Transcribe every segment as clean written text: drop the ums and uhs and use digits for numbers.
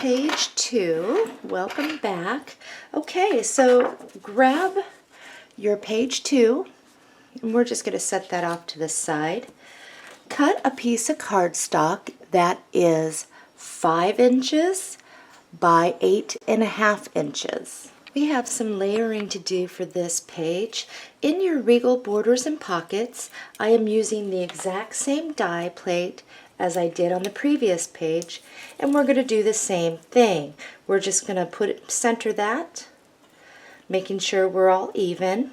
page 2. Welcome back. Okay, so grab your page 2, and we're just going to set that off to the side. Cut a piece of cardstock that is 5 inches by 8.5 inches. We have some layering to do for this page. In your Regal Borders and Pockets, I am using the exact same die plate as I did on the previous page, and we're going to do the same thing. We're just going to center that, making sure we're all even,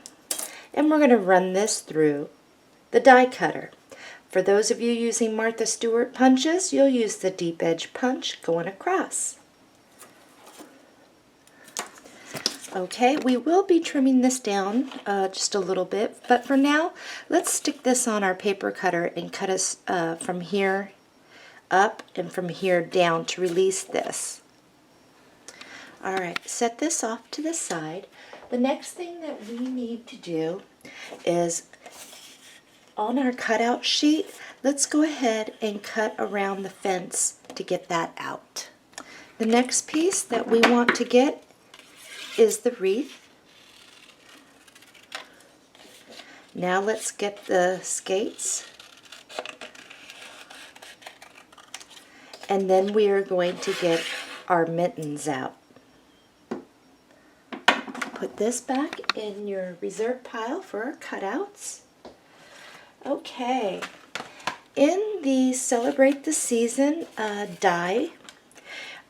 and we're going to run this through the die cutter. For those of you using Martha Stewart punches, you'll use the deep edge punch going across. Okay, we will be trimming this down just a little bit, but for now, let's stick this on our paper cutter and cut us from here up and from here down to release this. Alright, set this off to the side. The next thing that we need to do is, on our cutout sheet, let's go ahead and cut around the fence to get that out. The next piece that we want to get is the wreath. Now let's get the skates, and then we are going to get our mittens out. Put this back in your reserve pile for our cutouts. Okay, in the Celebrate the Season die,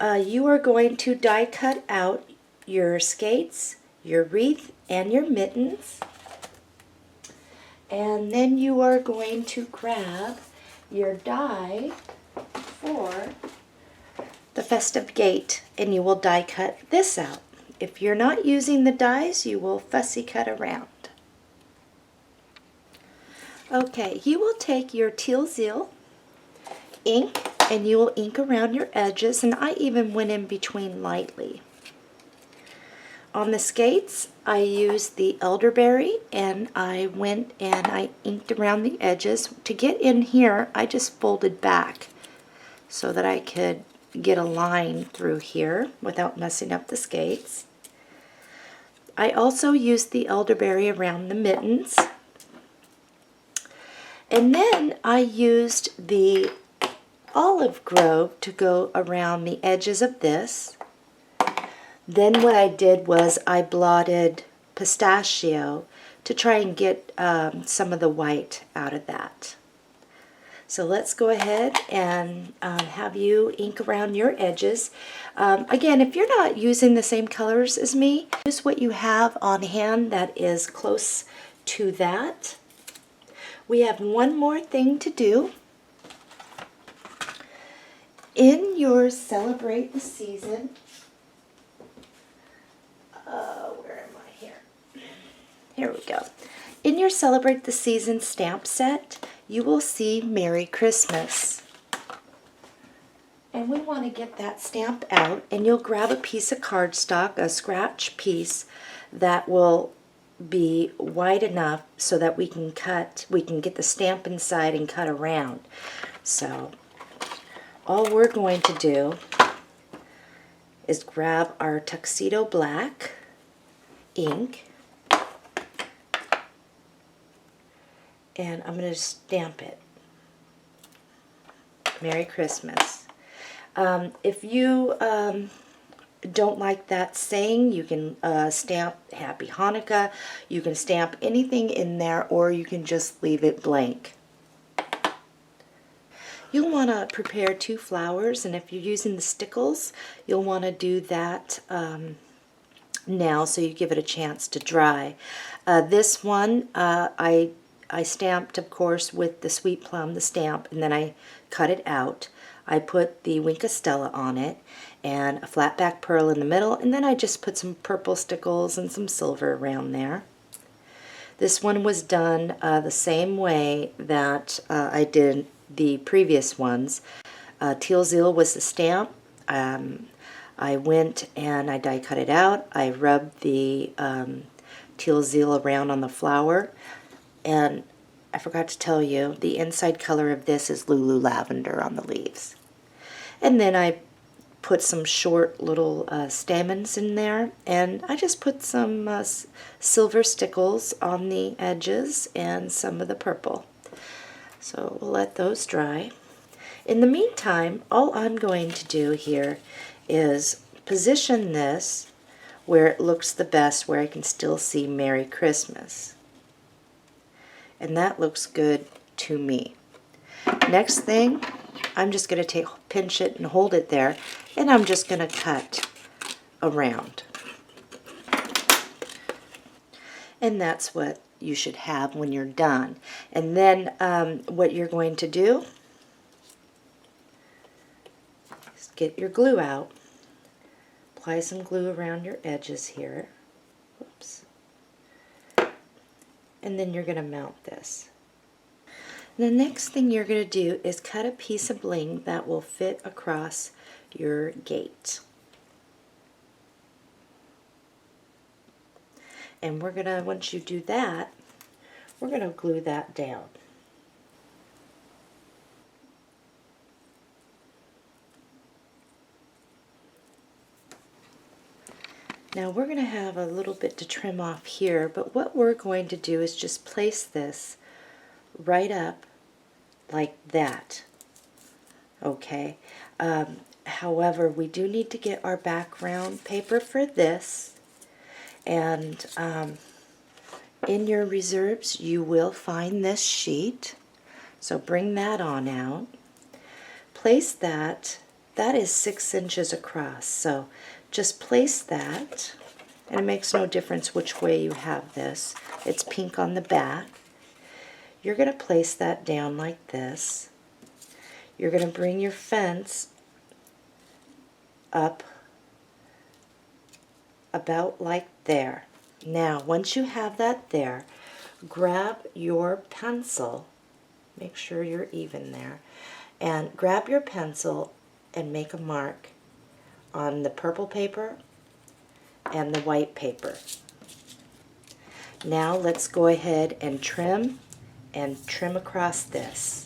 you are going to die cut out your skates, your wreath, and your mittens. And then you are going to grab your die for the festive gate, and you will die cut this out. If you're not using the dies, you will fussy cut around. Okay, you will take your teal zeal ink and you will ink around your edges, and I even went in between lightly. On the skates, I used the elderberry, and I went and I inked around the edges. To get in here, I just folded back so that I could get a line through here without messing up the skates. I also used the elderberry around the mittens. And then I used the olive grove to go around the edges of this. Then what I did was I blotted pistachio to try and get some of the white out of that. So let's go ahead and have you ink around your edges. Again, if you're not using the same colors as me, use what you have on hand that is close to that. We have one more thing to do. In your Celebrate the Season, where am I here? Here we go. In your Celebrate the Season stamp set, you will see Merry Christmas. And we want to get that stamp out, and you'll grab a piece of cardstock, a scratch piece that will be wide enough so that we can get the stamp inside and cut around. So all we're going to do is grab our tuxedo black ink, and I'm going to stamp it. Merry Christmas. If you don't like that saying, you can stamp Happy Hanukkah. You can stamp anything in there, or you can just leave it blank. You'll want to prepare 2 flowers, and if you're using the stickles, you'll want to do that now so you give it a chance to dry. This one I stamped, of course, with the Sweet Plum, the stamp, and then I cut it out. I put the Wink of Stella on it and a flat back pearl in the middle, and then I just put some purple stickles and some silver around there. This one was done the same way that I did the previous ones. Teal Zeal was the stamp. I went and I die cut it out. I rubbed the Teal Zeal around on the flower, and I forgot to tell you, the inside color of this is Lulu Lavender on the leaves. And then I put some short little stamens in there, and I just put some silver stickles on the edges and some of the purple. So we'll let those dry. In the meantime, all I'm going to do here is position this where it looks the best, where I can still see Merry Christmas. And that looks good to me. Next thing, I'm just going to pinch it and hold it there, and I'm just going to cut around. And that's what you should have when you're done. And then what you're going to do is get your glue out. Apply some glue around your edges here. Whoops. And then you're going to mount this. The next thing you're going to do is cut a piece of bling that will fit across your gate. And we're going to, once you do that, we're going to glue that down. Now we're going to have a little bit to trim off here, but what we're going to do is just place this right up like that. Okay. However, we do need to get our background paper for this, and in your reserves you will find this sheet, so bring that on out. Place that is 6 inches across, so just place that, and it makes no difference which way you have this. It's pink on the back. You're going to place that down like this. You're going to bring your fence up about like there. Now, once you have that there, grab your pencil, make sure you're even there, and grab your pencil and make a mark on the purple paper and the white paper. Now let's go ahead and trim across this.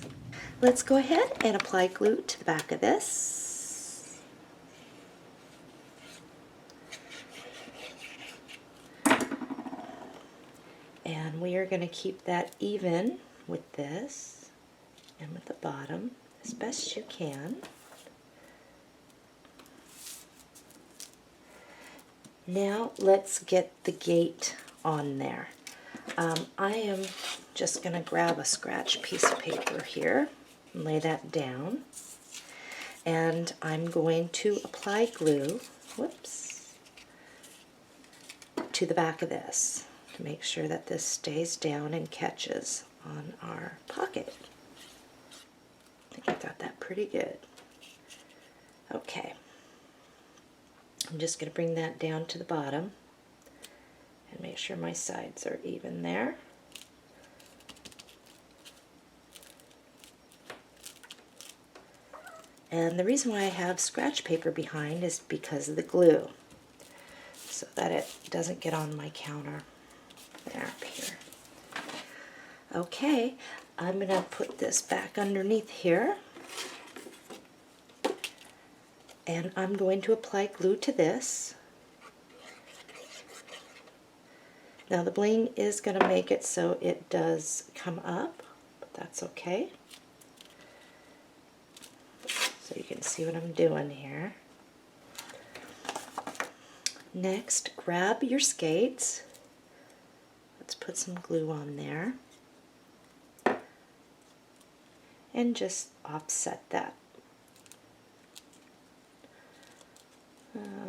Let's go ahead and apply glue to the back of this. And we are going to keep that even with this and with the bottom as best you can. Now let's get the gate on there. I am just going to grab a scratch piece of paper here and lay that down. And I'm going to apply glue, whoops, to the back of this to make sure that this stays down and catches on our pocket. I think I got that pretty good. Okay. I'm just going to bring that down to the bottom and make sure my sides are even there. And the reason why I have scratch paper behind is because of the glue, so that it doesn't get on my counter. There, up here. Okay, I'm going to put this back underneath here. And I'm going to apply glue to this. Now the bling is going to make it so it does come up, but that's okay. So you can see what I'm doing here. Next, grab your skates. Let's put some glue on there. And just offset that.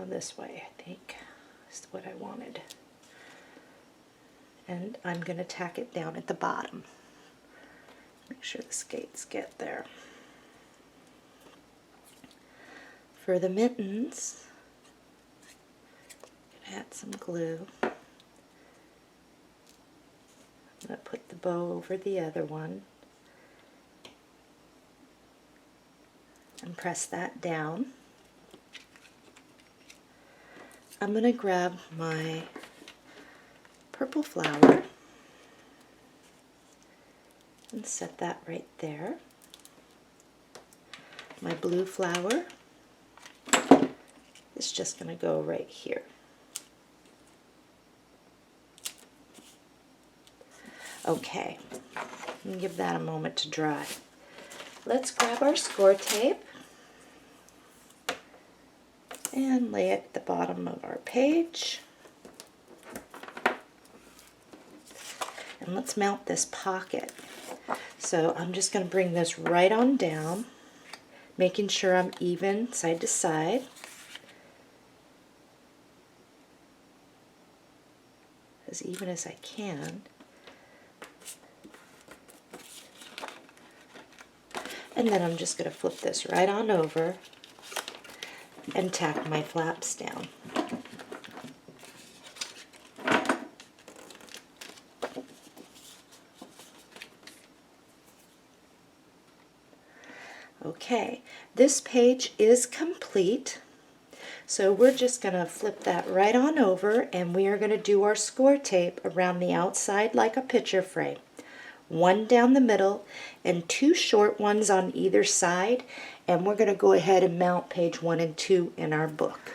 This way, I think, is what I wanted. And I'm going to tack it down at the bottom. Make sure the skates get there. For the mittens, add some glue. I'm going to put the bow over the other one and press that down. I'm going to grab my purple flower and set that right there. My blue flower. is just going to go right here. Okay, give that a moment to dry. Let's grab our score tape and lay it at the bottom of our page. And let's mount this pocket. So I'm just going to bring this right on down, making sure I'm even side to side. As even as I can. And then I'm just going to flip this right on over and tack my flaps down. Okay, this page is complete. So we're just going to flip that right on over, and we are going to do our score tape around the outside like a picture frame. One down the middle and two short ones on either side, and we're going to go ahead and mount page 1 and 2 in our book.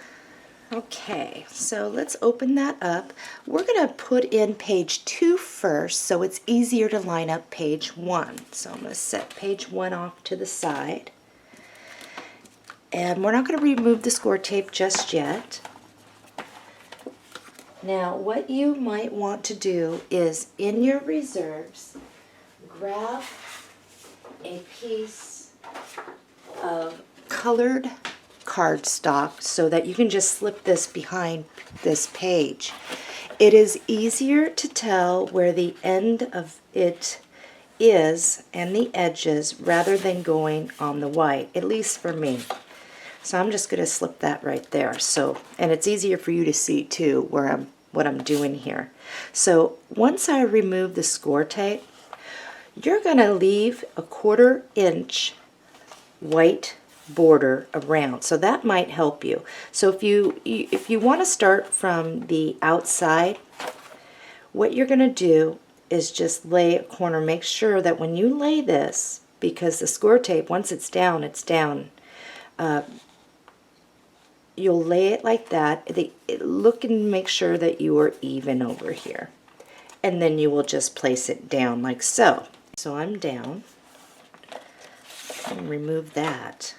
Okay, so let's open that up. We're going to put in page 2 first so it's easier to line up page 1. So I'm going to set page 1 off to the side. And we're not going to remove the score tape just yet. Now, what you might want to do is, in your reserves, grab a piece of colored cardstock so that you can just slip this behind this page. It is easier to tell where the end of it is and the edges rather than going on the white, at least for me. So I'm just going to slip that right there. So, and it's easier for you to see too what I'm doing here. So once I remove the score tape, you're going to leave a 1/4 inch white border around. So that might help you. So if you want to start from the outside, what you're going to do is just lay a corner. Make sure that when you lay this, because the score tape, once it's down, you'll lay it like that. Look and make sure that you are even over here. And then you will just place it down like so. So I'm down. And remove that.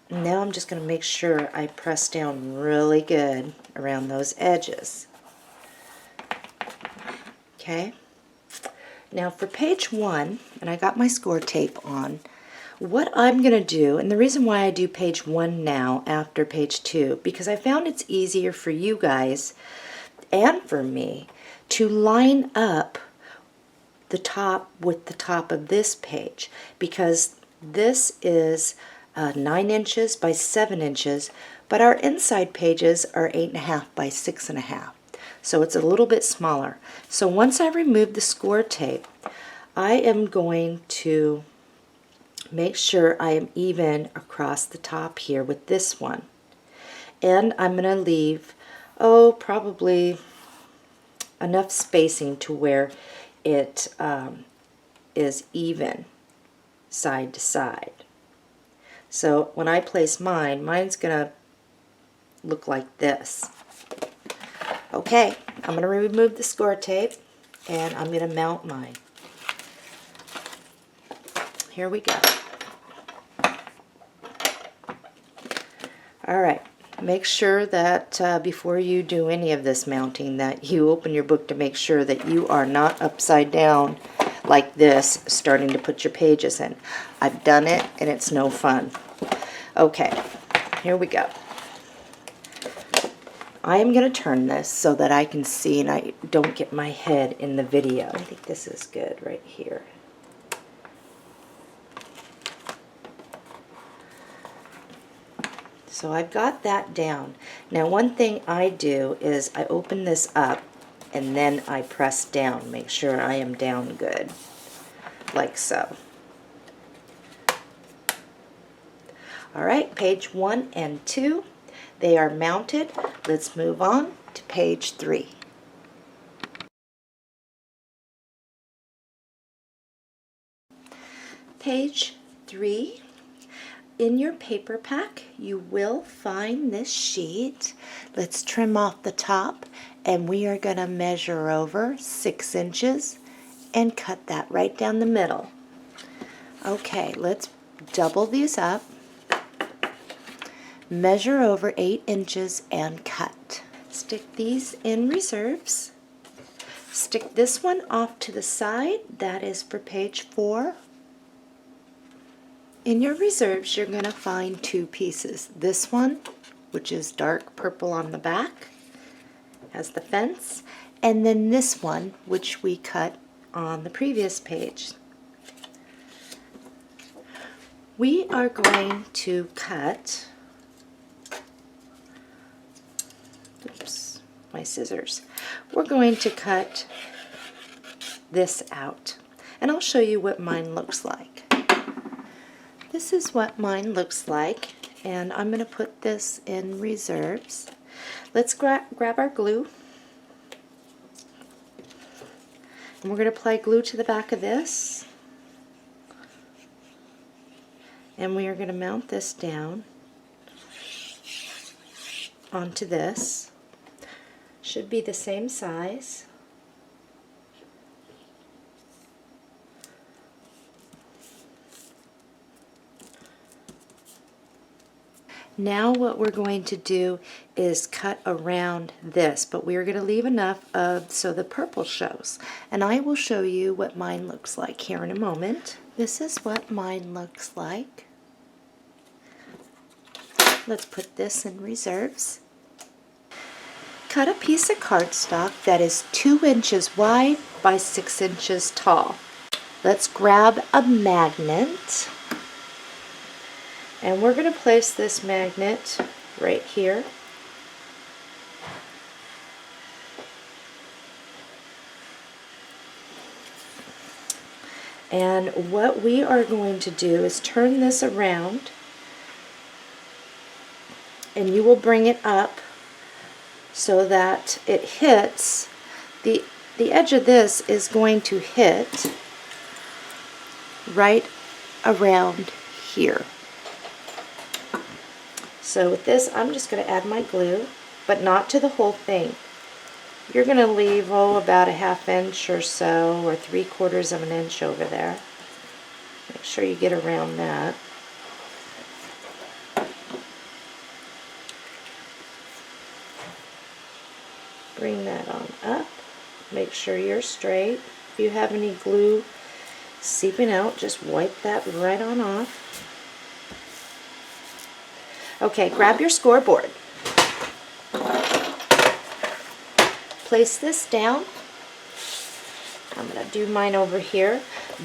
Now I'm just going to make sure I press down really good around those edges. Okay. Now for page 1, and I got my score tape on, what I'm going to do, and the reason why I do page 1 now after page 2, because I found it's easier for you guys and for me to line up the top with the top of this page, because this is 9 inches by 7 inches, but our inside pages are 8.5 by 6.5. So it's a little bit smaller. So once I remove the score tape, I am going to make sure I am even across the top here with this one. And I'm going to leave, probably enough spacing to where it is even side to side. So when I place mine, mine's going to look like this. Okay, I'm going to remove the score tape and I'm going to mount mine. Here we go. All right, make sure that before you do any of this mounting that you open your book to make sure that you are not upside down like this starting to put your pages in. I've done it and it's no fun. Okay, here we go. I am going to turn this so that I can see and I don't get my head in the video. I think this is good right here. So I've got that down. Now one thing I do is I open this up and then I press down. Make sure I am down good, like so. All right, page 1 and 2, they are mounted. Let's move on to page 3. Page 3, In your paper pack, you will find this sheet. Let's trim off the top, and we are going to measure over 6 inches and cut that right down the middle. Okay, let's double these up, measure over 8 inches and cut. Stick these in reserves. Stick this one off to the side. That is for page 4. In your reserves, you're going to find 2 pieces. This one, which is dark purple on the back, has the fence, and then this one, which we cut on the previous page. We are going to cut, oops, my scissors. We're going to cut this out, and I'll show you what mine looks like. This is what mine looks like, and I'm going to put this in reserves. Let's grab our glue, and we're going to apply glue to the back of this, and we are going to mount this down onto this. Should be the same size. Now what we're going to do is cut around this, but we are going to leave enough so the purple shows. And I will show you what mine looks like here in a moment. This is what mine looks like. Let's put this in reserves. Cut a piece of cardstock that is 2 inches wide by 6 inches tall. Let's grab a magnet. And we're going to place this magnet right here. And what we are going to do is turn this around, and you will bring it up so that it hits, the edge of this is going to hit right around here. So with this, I'm just going to add my glue, but not to the whole thing. You're going to leave, about a 1/2 inch or so, or 3/4 of an inch over there. Make sure you get around that. Bring that on up. Make sure you're straight. If you have any glue seeping out, just wipe that right on off. Okay, grab your scoreboard. Place this down. I'm going to do mine over here,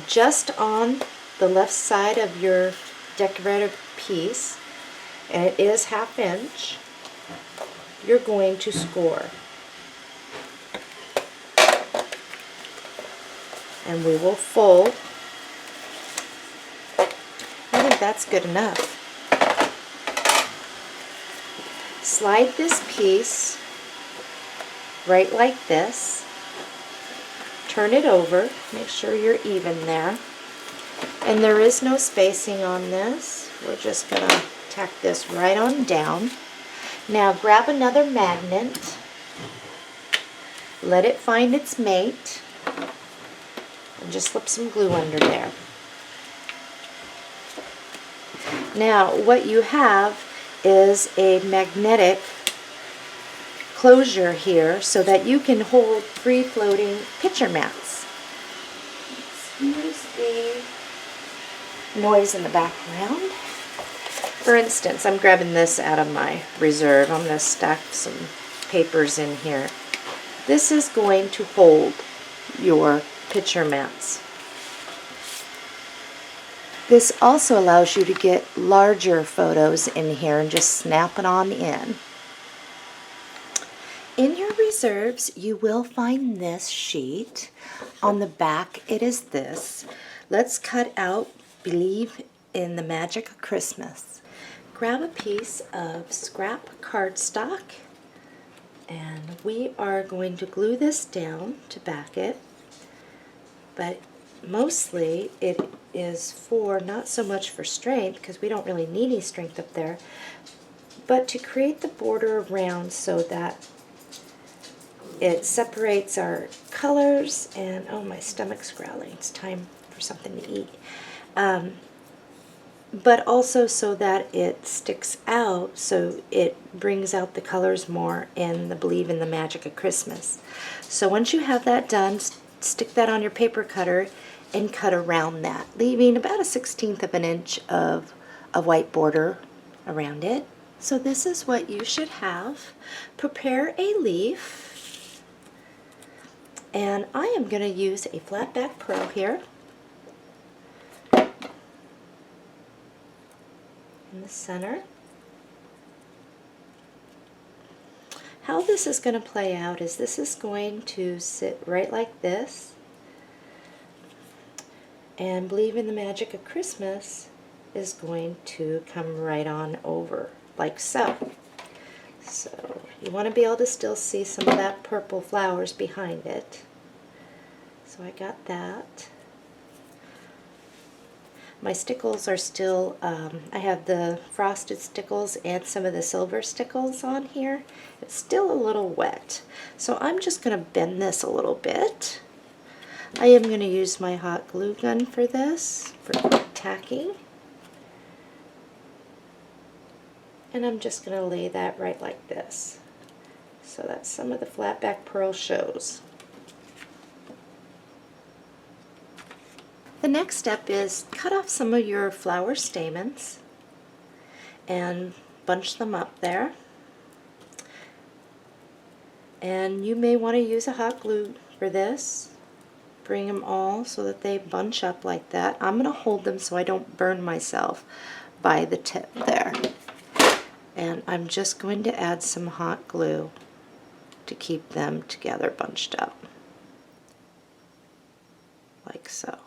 just on the left side of your decorative piece, and it is 1/2 inch. You're going to score. And we will fold. I think that's good enough. Slide this piece right like this. Turn it over. Make sure you're even there. And there is no spacing on this. We're just going to tack this right on down. Now grab another magnet. Let it find its mate. And just slip some glue under there. Now what you have is a magnetic closure here so that you can hold free-floating picture mats. Excuse the noise in the background. For instance, I'm grabbing this out of my reserve. I'm going to stack some papers in here. This is going to hold your picture mats. This also allows you to get larger photos in here and just snap it on in. In your reserves, you will find this sheet. On the back, it is this. Let's cut out Believe in the Magic of Christmas. Grab a piece of scrap cardstock, and we are going to glue this down to back it. But mostly it is for, not so much for strength, because we don't really need any strength up there, but to create the border around so that it separates our colors. And oh, my stomach's growling. It's time for something to eat. But also so that it sticks out, so it brings out the colors more in the Believe in the Magic of Christmas. So once you have that done, stick that on your paper cutter and cut around that, leaving about a 1/16 of an inch of a white border around it. So this is what you should have. Prepare a leaf, and I am going to use a flat back pearl here in the center. How this is going to play out is this is going to sit right like this, and Believe in the Magic of Christmas is going to come right on over like so. So you want to be able to still see some of that purple flowers behind it. So I got that. My stickles are still, I have the frosted stickles and some of the silver stickles on here. It's still a little wet. So I'm just going to bend this a little bit. I am going to use my hot glue gun for this, for quick tacking. And I'm just going to lay that right like this, so that some of the flat back pearl shows. The next step is cut off some of your flower stamens and bunch them up there. And you may want to use a hot glue for this. Bring them all so that they bunch up like that. I'm going to hold them so I don't burn myself by the tip there. And I'm just going to add some hot glue to keep them together bunched up, like so.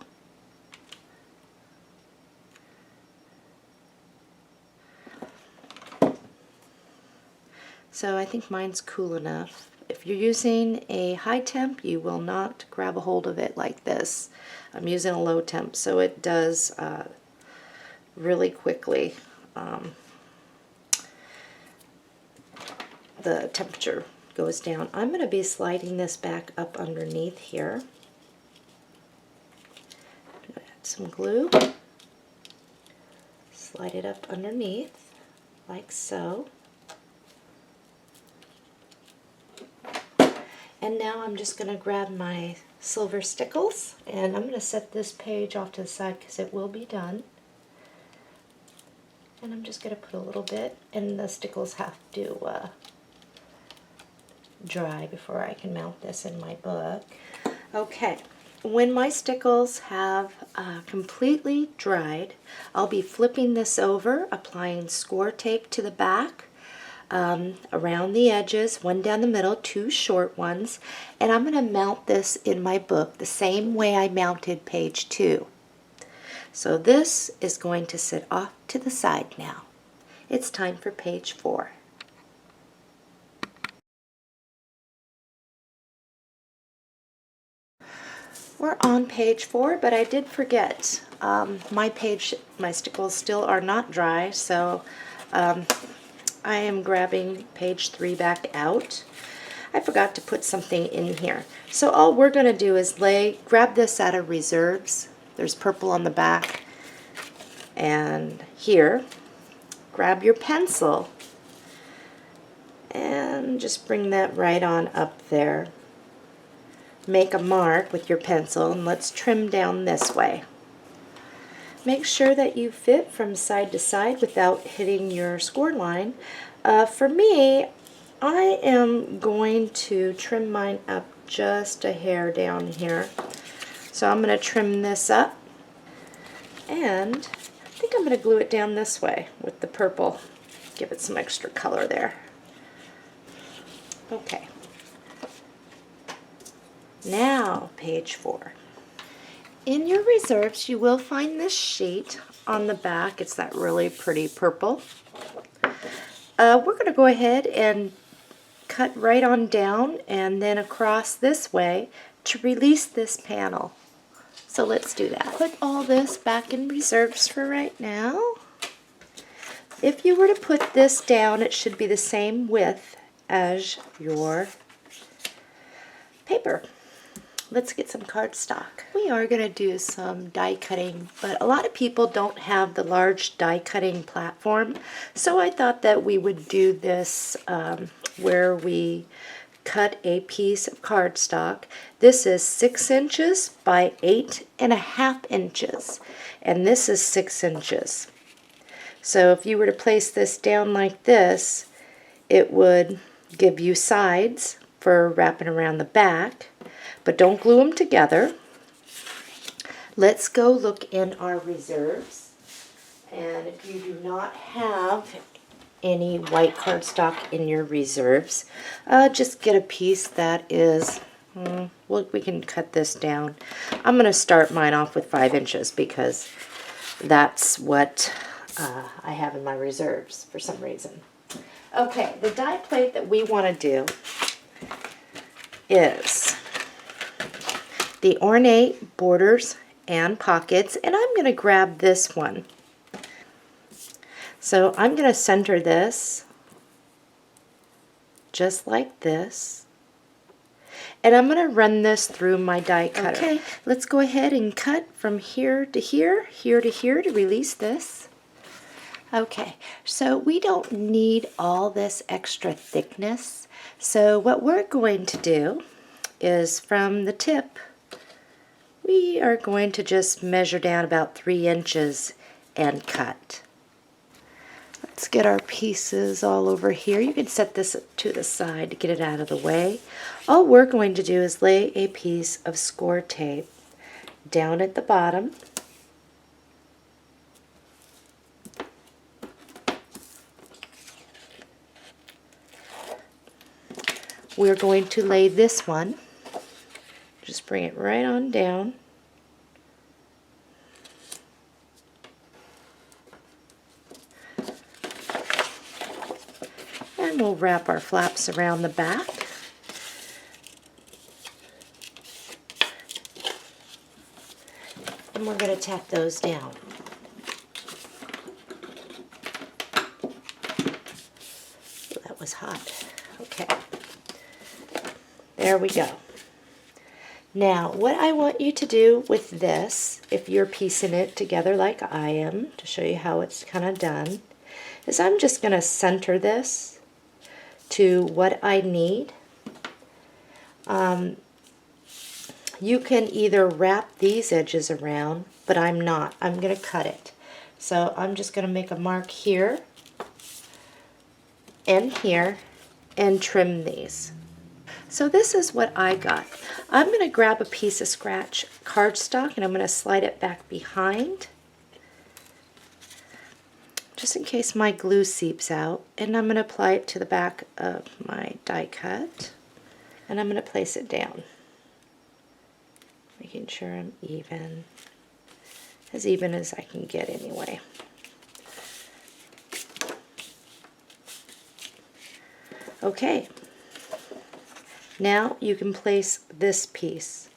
So I think mine's cool enough. If you're using a high temp, you will not grab a hold of it like this. I'm using a low temp, so it does really quickly. The temperature goes down. I'm going to be sliding this back up underneath here. I'm going to add some glue. Slide it up underneath, like so. And now I'm just going to grab my silver stickles, and I'm going to set this page off to the side because it will be done. And I'm just going to put a little bit, and the stickles have to dry before I can mount this in my book. Okay, when my stickles have completely dried, I'll be flipping this over, applying score tape to the back, around the edges, one down the middle, two short ones, and I'm going to mount this in my book the same way I mounted page 2. So this is going to sit off to the side now. It's time for page 4. We're on page 4, but I did forget. My stickles still are not dry, so I am grabbing page 3 back out. I forgot to put something in here. So all we're going to do is grab this out of reserves. There's purple on the back. And here, grab your pencil and just bring that right on up there. Make a mark with your pencil, and let's trim down this way. Make sure that you fit from side to side without hitting your score line. For me, I am going to trim mine up just a hair down here. So I'm going to trim this up, and I think I'm going to glue it down this way with the purple. Give it some extra color there. Okay. Now, page 4. In your reserves, you will find this sheet on the back. It's that really pretty purple. We're going to go ahead and cut right on down and then across this way to release this panel. So let's do that. Put all this back in reserves for right now. If you were to put this down, it should be the same width as your paper. Let's get some cardstock. We are going to do some die cutting, but a lot of people don't have the large die cutting platform, so I thought that we would do this where we cut a piece of cardstock. This is 6 inches by 8.5 inches, and this is 6 inches. So if you were to place this down like this, it would give you sides for wrapping around the back, but don't glue them together. Let's go look in our reserves. And if you do not have any white cardstock in your reserves, just get a piece that is, well, we can cut this down. I'm going to start mine off with 5 inches because that's what I have in my reserves for some reason. Okay, the die plate that we want to do is the ornate borders and pockets, and I'm going to grab this one. So I'm going to center this just like this, and I'm going to run this through my die cutter. Okay, let's go ahead and cut from here to here, here to here to release this. Okay, so we don't need all this extra thickness. So what we're going to do is from the tip, we are going to just measure down about 3 inches and cut. Let's get our pieces all over here. You can set this to the side to get it out of the way. All we're going to do is lay a piece of score tape down at the bottom. We're going to lay this one, just bring it right on down. And we'll wrap our flaps around the back. And we're going to tack those down. Oh, that was hot. Okay. There we go. Now, what I want you to do with this, if you're piecing it together like I am, to show you how it's kind of done, is I'm just going to center this to what I need. You can either wrap these edges around, but I'm not. I'm going to cut it. So I'm just going to make a mark here and here and trim these. So this is what I got. I'm going to grab a piece of scratch cardstock and I'm going to slide it back behind, just in case my glue seeps out, and I'm going to apply it to the back of my die cut, and I'm going to place it down, making sure I'm even as I can get anyway. Okay. Now you can place this piece.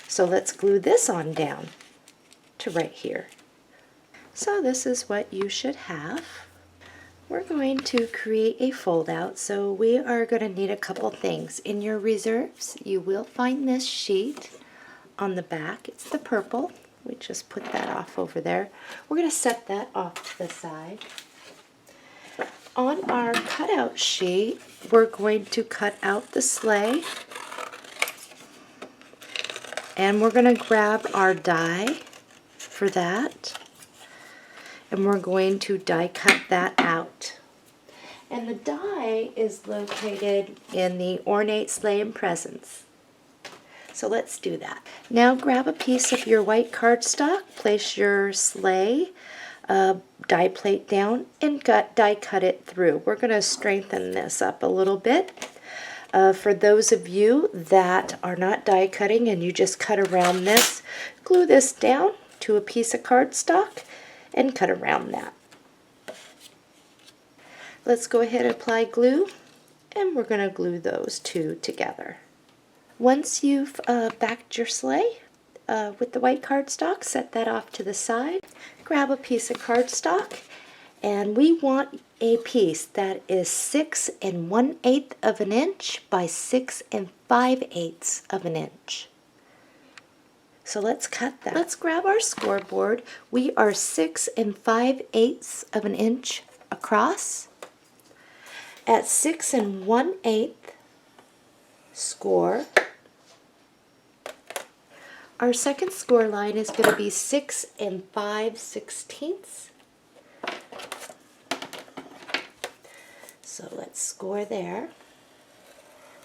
So let's glue this on down to right here. So this is what you should have. We're going to create a fold out, so we are going to need a couple things. In your reserves, you will find this sheet on the back. It's the purple. We just put that off over there. We're going to set that off to the side. On our cutout sheet, we're going to cut out the sleigh, and we're going to grab our die for that, and we're going to die cut that out. And the die is located in the ornate sleigh and presents. So let's do that. Now grab a piece of your white cardstock, place your sleigh die plate down, and die cut it through. We're going to strengthen this up a little bit. For those of you that are not die cutting and you just cut around this, glue this down to a piece of cardstock and cut around that. Let's go ahead and apply glue, and we're going to glue those two together. Once you've backed your sleigh, with the white cardstock. Set that off to the side. Grab a piece of cardstock, and we want a piece that is 6 1/8 of an inch by 6 5/8 of an inch. So let's cut that. Let's grab our scoreboard. We are 6 5/8 of an inch across. At 6 1/8 score, our second score line is going to be 6 5/16. So let's score there.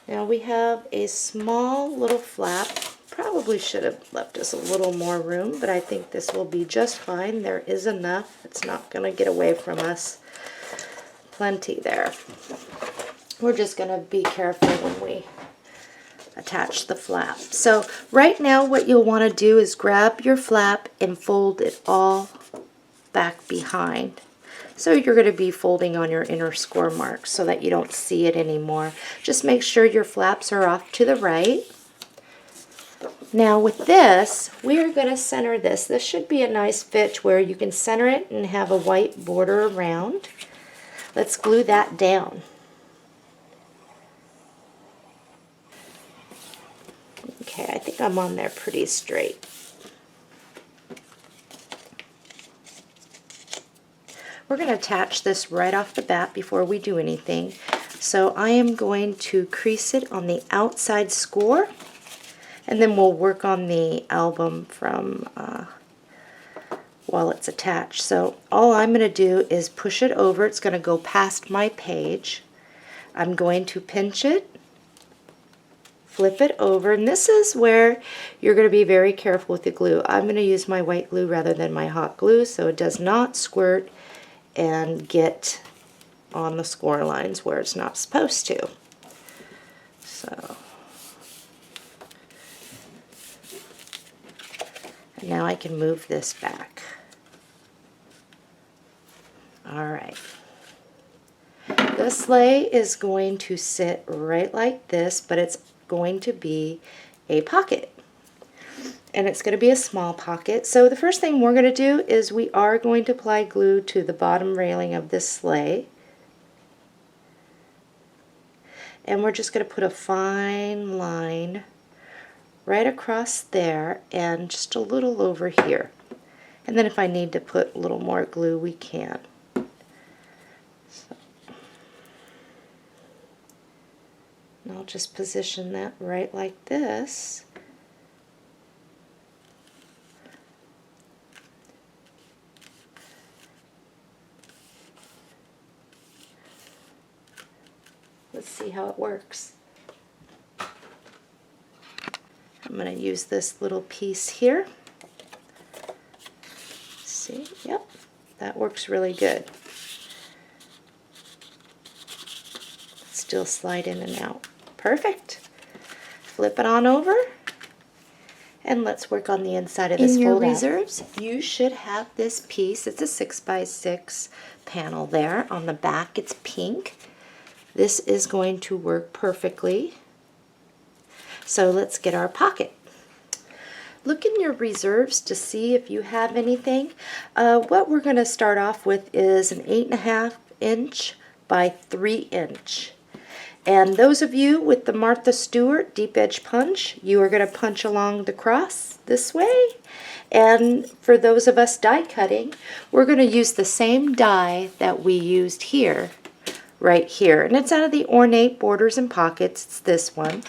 Now we have a small little flap. Probably should have left us a little more room, but I think this will be just fine. There is enough. It's not going to get away from us. Plenty there. We're just going to be careful when we attach the flap. So right now what you'll want to do is grab your flap and fold it all back behind. So you're going to be folding on your inner score mark so that you don't see it anymore. Just make sure your flaps are off to the right. Now with this, we are going to center this. This should be a nice fit where you can center it and have a white border around. Let's glue that down. Okay, I think I'm on there pretty straight. We're going to attach this right off the bat before we do anything. So I am going to crease it on the outside score, and then we'll work on the album from while it's attached. So all I'm going to do is push it over. It's going to go past my page. I'm going to pinch it, flip it over, and this is where you're going to be very careful with the glue. I'm going to use my white glue rather than my hot glue so it does not squirt and get on the score lines where it's not supposed to. So, and now I can move this back. All right. The sleigh is going to sit right like this, but it's going to be a pocket. And it's going to be a small pocket. So the first thing we're going to do is we are going to apply glue to the bottom railing of this sleigh. And we're just going to put a fine line right across there and just a little over here. And then if I need to put a little more glue, we can. So, and I'll just position that right like this. Let's see how it works. I'm going to use this little piece here. See, yep, that works really good. Still slide in and out. Perfect. Flip it on over. And let's work on the inside of this fold out. In your reserves, you should have this piece. It's a 6x6 panel there. On the back, it's pink. This is going to work perfectly. So let's get our pocket. Look in your reserves to see if you have anything. What we're going to start off with is an 8.5 inch by 3 inch. And those of you with the Martha Stewart deep edge punch, you are going to punch along the cross this way. And for those of us die cutting, we're going to use the same die that we used here. Right here, and it's out of the Ornate Borders and Pockets. It's this one,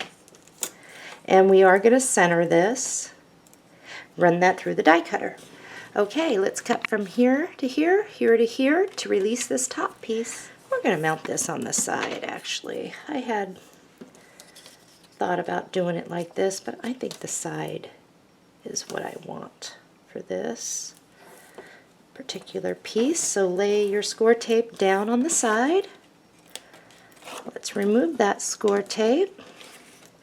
and we are going to center this, run that through the die cutter. Okay, let's cut from here to here, here to here to release this top piece. We're going to mount this on the side. Actually, I had thought about doing it like this, but I think the side is what I want for this particular piece. So lay your score tape down on the side. Let's remove that score tape.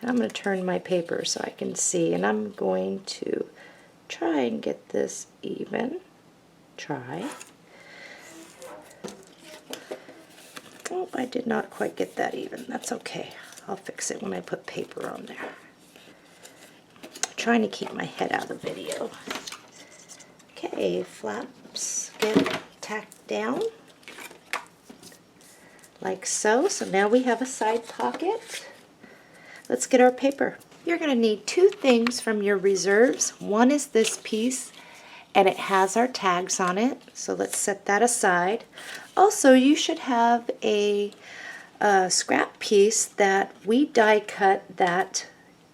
And I'm going to turn my paper so I can see, and I'm going to try and get this even. Try. Oh, I did not quite get that even. That's okay. I'll fix it when I put paper on there. trying to keep my head out of the video. Okay, flaps get tacked down like so. So now we have a side pocket. Let's get our paper. You're going to need two things from your reserves. One is this piece, and it has our tags on it, so let's set that aside. Also, you should have a scrap piece that we die cut that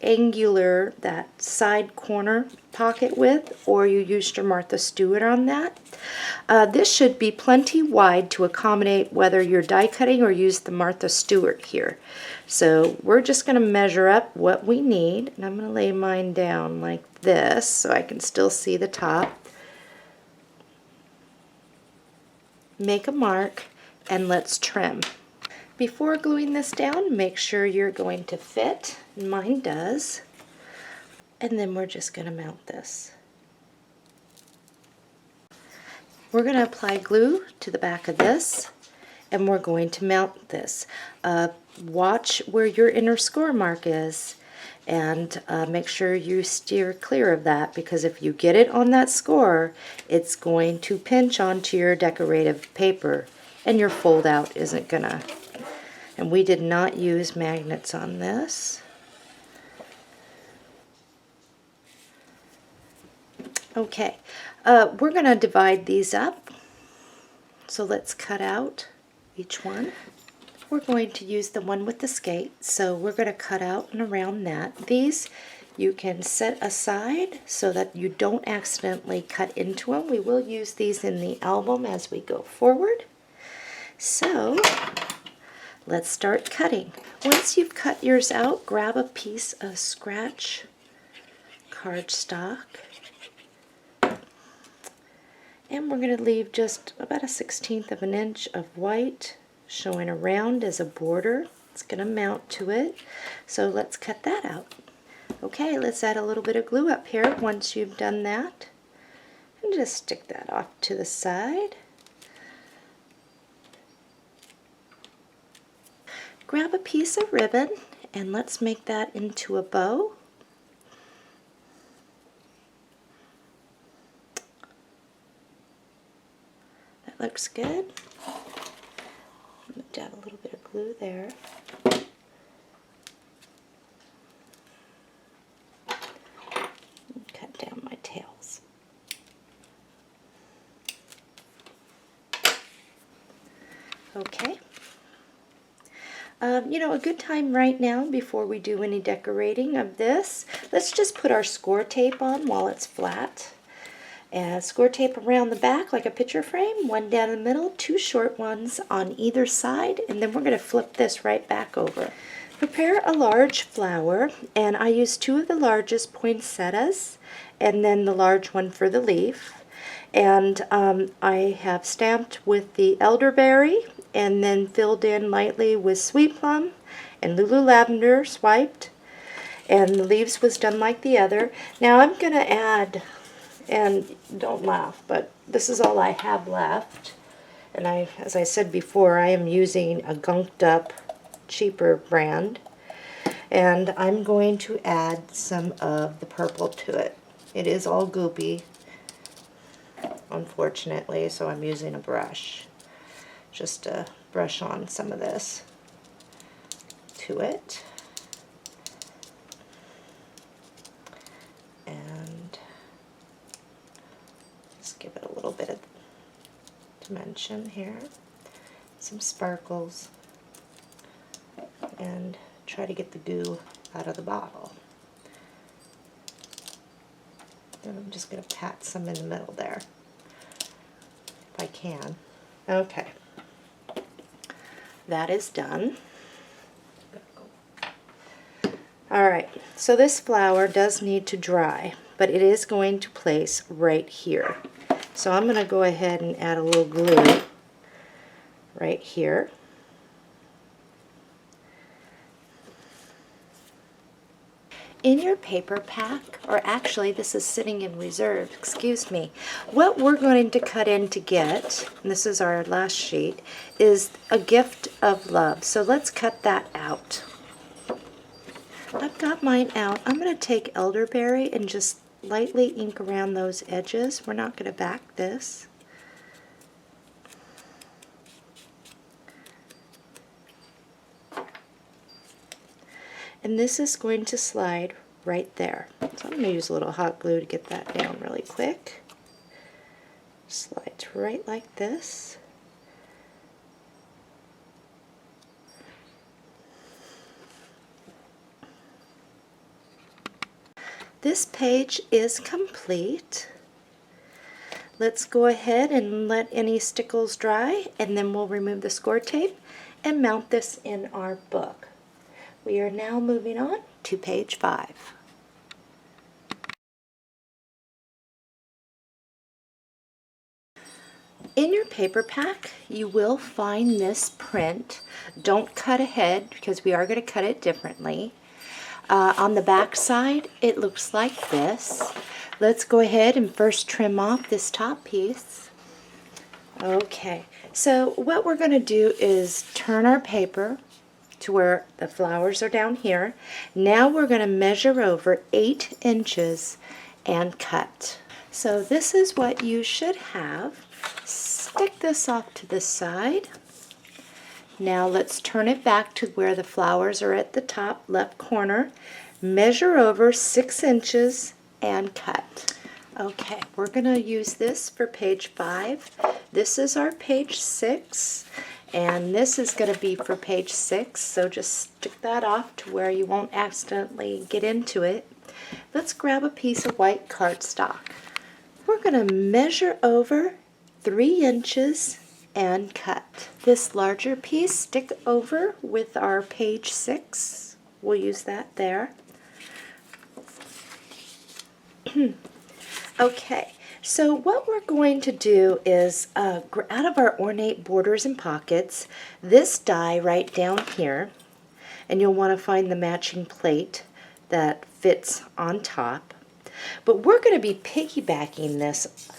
angular, that side corner pocket with, or you used your Martha Stewart on that. This should be plenty wide to accommodate whether you're die cutting or use the Martha Stewart here. So we're just going to measure up what we need, and I'm going to lay mine down like this so I can still see the top. Make a mark, and let's trim. Before gluing this down, make sure you're going to fit. Mine does. And then we're just going to mount this. We're going to apply glue to the back of this, and we're going to mount this. Watch where your inner score mark is, and make sure you steer clear of that, because if you get it on that score, it's going to pinch onto your decorative paper, and your fold out isn't gonna. And we did not use magnets on this. Okay, we're going to divide these up. So let's cut out each one. We're going to use the one with the skate, so we're going to cut out and around that. These you can set aside so that you don't accidentally cut into them. We will use these in the album as we go forward. So let's start cutting. Once you've cut yours out, grab a piece of scratch cardstock, and we're going to leave just about a 1/16 of an inch of white showing around as a border. It's going to mount to it, so let's cut that out. Okay, let's add a little bit of glue up here once you've done that, and just stick that off to the side. Grab a piece of ribbon and let's make that into a bow. That looks good. I'm going to add a little bit of glue there. Cut down my tails. Okay. You know, a good time right now before we do any decorating of this, let's just put our score tape on while it's flat. And score tape around the back like a picture frame, one down the middle, two short ones on either side, and then we're going to flip this right back over. Prepare a large flower, and I use two of the largest poinsettias and then the large one for the leaf. And I have stamped with the elderberry and then filled in lightly with sweet plum and Lulu lavender swiped, and the leaves was done like the other. Now I'm going to add, and don't laugh, but this is all I have left, and as I said before, I am using a gunked up cheaper brand, and I'm going to add some of the purple to it. It is all goopy, unfortunately, so I'm using a brush just to brush on some of this to it. And just give it a little bit of dimension here. Some sparkles. And try to get the goo out of the bottle. And I'm just going to pat some in the middle there, if I can. Okay. That is done. Alright, so this flower does need to dry, but it is going to place right here. So I'm going to go ahead and add a little glue right here. In your paper pack, or actually this is sitting in reserve, excuse me, what we're going to cut in to get, and this is our last sheet, is a gift of love. So let's cut that out. I've got mine out. I'm going to take elderberry and just lightly ink around those edges. We're not going to back this. And this is going to slide right there. So I'm going to use a little hot glue to get that down really quick. Slides right like this. This page is complete. Let's go ahead and let any stickles dry, and then we'll remove the score tape and mount this in our book. We are now moving on to page 5. In your paper pack, you will find this print. Don't cut ahead because we are going to cut it differently. On the back side, it looks like this. Let's go ahead and first trim off this top piece. Okay, so what we're going to do is turn our paper to where the flowers are down here. Now we're going to measure over 8 inches and cut. So this is what you should have. Stick this off to the side. Now let's turn it back to where the flowers are at the top left corner. Measure over 6 inches and cut. Okay, we're going to use this for page 5. This is our page 6, and this is going to be for page 6, so just stick that off to where you won't accidentally get into it. Let's grab a piece of white cardstock. We're going to measure over 3 inches and cut. This larger piece, stick over with our page 6. We'll use that there. Okay, so what we're going to do is out of our ornate borders and pockets, this die right down here, and you'll want to find the matching plate that fits on top. But we're going to be piggybacking this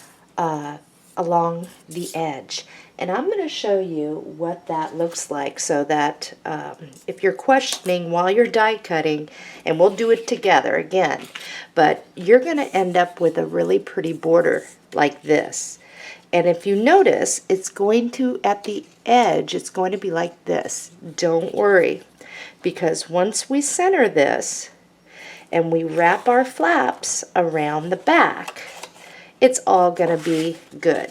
along the edge, and I'm going to show you what that looks like so that if you're questioning while you're die cutting, and we'll do it together again, but you're going to end up with a really pretty border like this. And if you notice, it's going to, at the edge, it's going to be like this. Don't worry, because once we center this and we wrap our flaps around the back, it's all going to be good.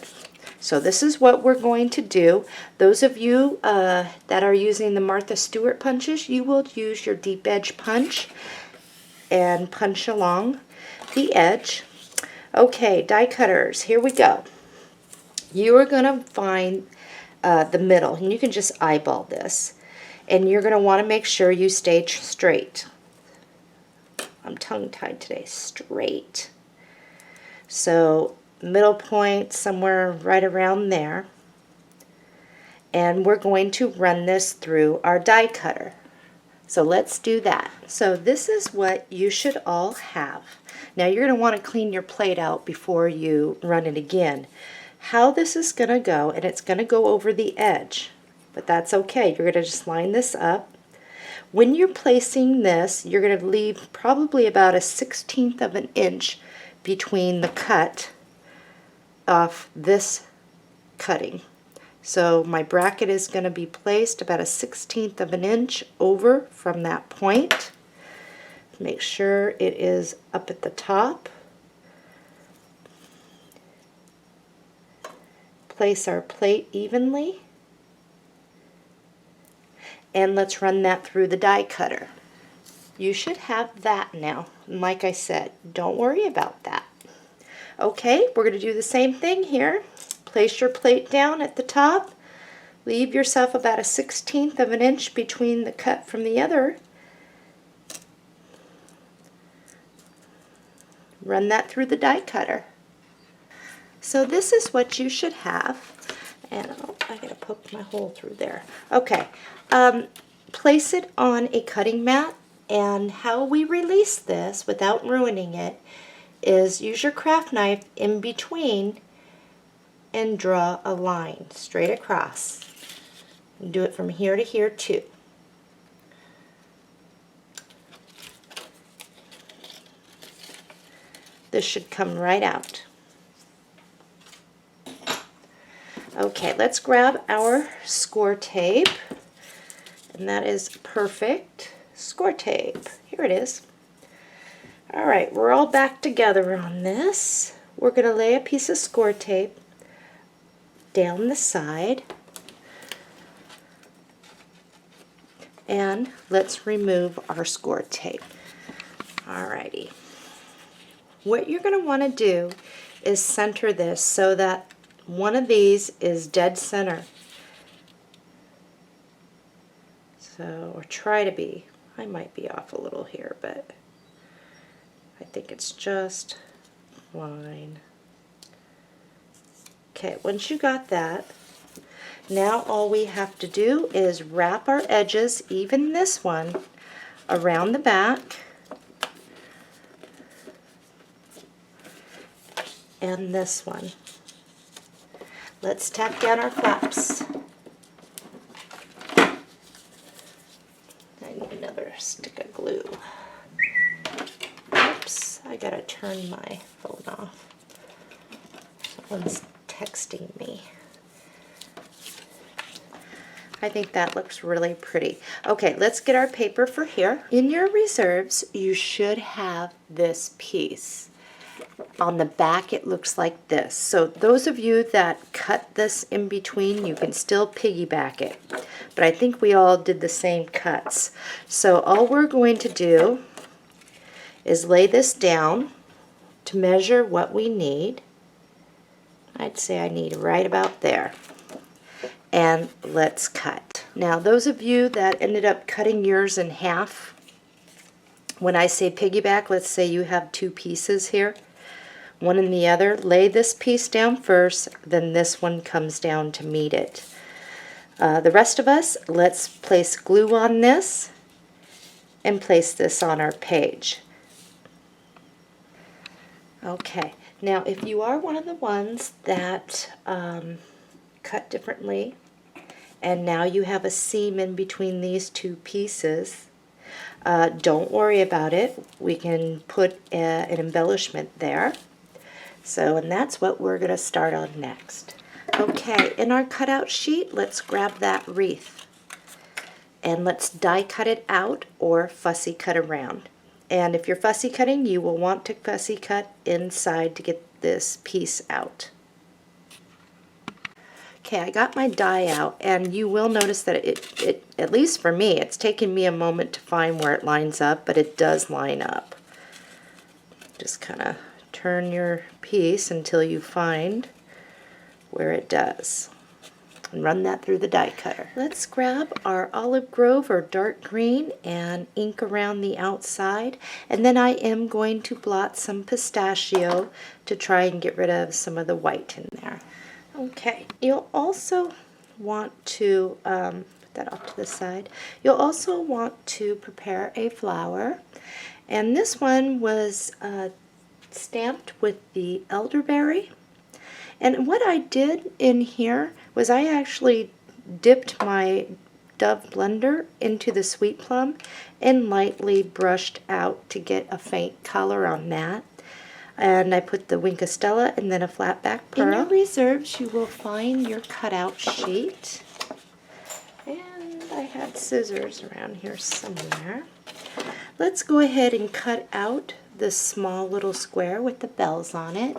So this is what we're going to do. Those of you that are using the Martha Stewart punches, you will use your deep edge punch and punch along the edge. Okay, die cutters, here we go. You are going to find the middle, and you can just eyeball this. And you're going to want to make sure you stay straight. I'm tongue-tied today. Straight. So middle point somewhere right around there. And we're going to run this through our die cutter. So let's do that. So this is what you should all have. Now you're going to want to clean your plate out before you run it again. How this is going to go, and it's going to go over the edge, but that's okay. You're going to just line this up. When you're placing this, you're going to leave probably about 1/16 of an inch between the cut off this cutting. So my bracket is going to be placed about 1/16 of an inch over from that point. Make sure it is up at the top. Place our plate evenly. And let's run that through the die cutter. You should have that now. And like I said, don't worry about that. Okay, we're going to do the same thing here. Place your plate down at the top. Leave yourself about 1/16 of an inch between the cut from the other. Run that through the die cutter. So this is what you should have. And I gotta poke my hole through there. Okay, place it on a cutting mat, and how we release this without ruining it is use your craft knife in between and draw a line straight across. And do it from here to here too. this should come right out. Okay, let's grab our score tape, and that is perfect score tape. Here it is. All right, we're all back together on this. We're going to lay a piece of score tape down the side, and let's remove our score tape. Alrighty. What you're going to want to do is center this so that one of these is dead center. So, or try to be. I might be off a little here, but I think it's just fine. Okay, once you got that, now all we have to do is wrap our edges, even this one, around the back and this one. Let's tack down our flaps. I need another stick of glue. Oops, I gotta turn my phone off. Someone's texting me. I think that looks really pretty. Okay, let's get our paper for here. In your reserves, you should have this piece. On the back, it looks like this. So those of you that cut this in between, you can still piggyback it. But I think we all did the same cuts. So all we're going to do is lay this down to measure what we need. I'd say I need right about there. And let's cut. Now, those of you that ended up cutting yours in half, when I say piggyback, let's say you have two pieces here, one in the other, lay this piece down first, then this one comes down to meet it. The rest of us, let's place glue on this and place this on our page. Okay, now if you are one of the ones that cut differently, and now you have a seam in between these two pieces, don't worry about it. We can put an embellishment there. So, and that's what we're going to start on next. Okay, in our cutout sheet, let's grab that wreath. And let's die cut it out or fussy cut around. And if you're fussy cutting, you will want to fussy cut inside to get this piece out. Okay, I got my die out, and you will notice that it, at least for me, it's taken me a moment to find where it lines up, but it does line up. Just kind of turn your piece until you find where it does. And run that through the die cutter. Let's grab our olive grove or dark green and ink around the outside. And then I am going to blot some pistachio to try and get rid of some of the white in there. Okay, you'll also want to, put that off to the side, you'll also want to prepare a flower. And this one was stamped with the elderberry. And what I did in here was I actually dipped my Dove blender into the sweet plum and lightly brushed out to get a faint color on that. And I put the Wink of Stella and then a flat back pearl. In your reserves, you will find your cutout sheet. And I had scissors around here somewhere. Let's go ahead and cut out this small little square with the bells on it.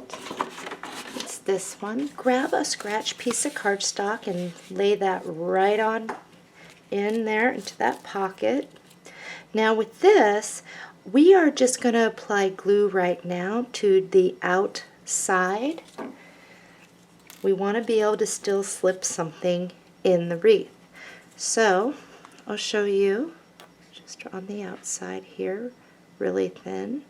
It's this one. Grab a scratch piece of cardstock and lay that right on in there into that pocket. Now with this, we are just going to apply glue right now to the outside. We want to be able to still slip something in the wreath. So I'll show you just on the outside here, really thin.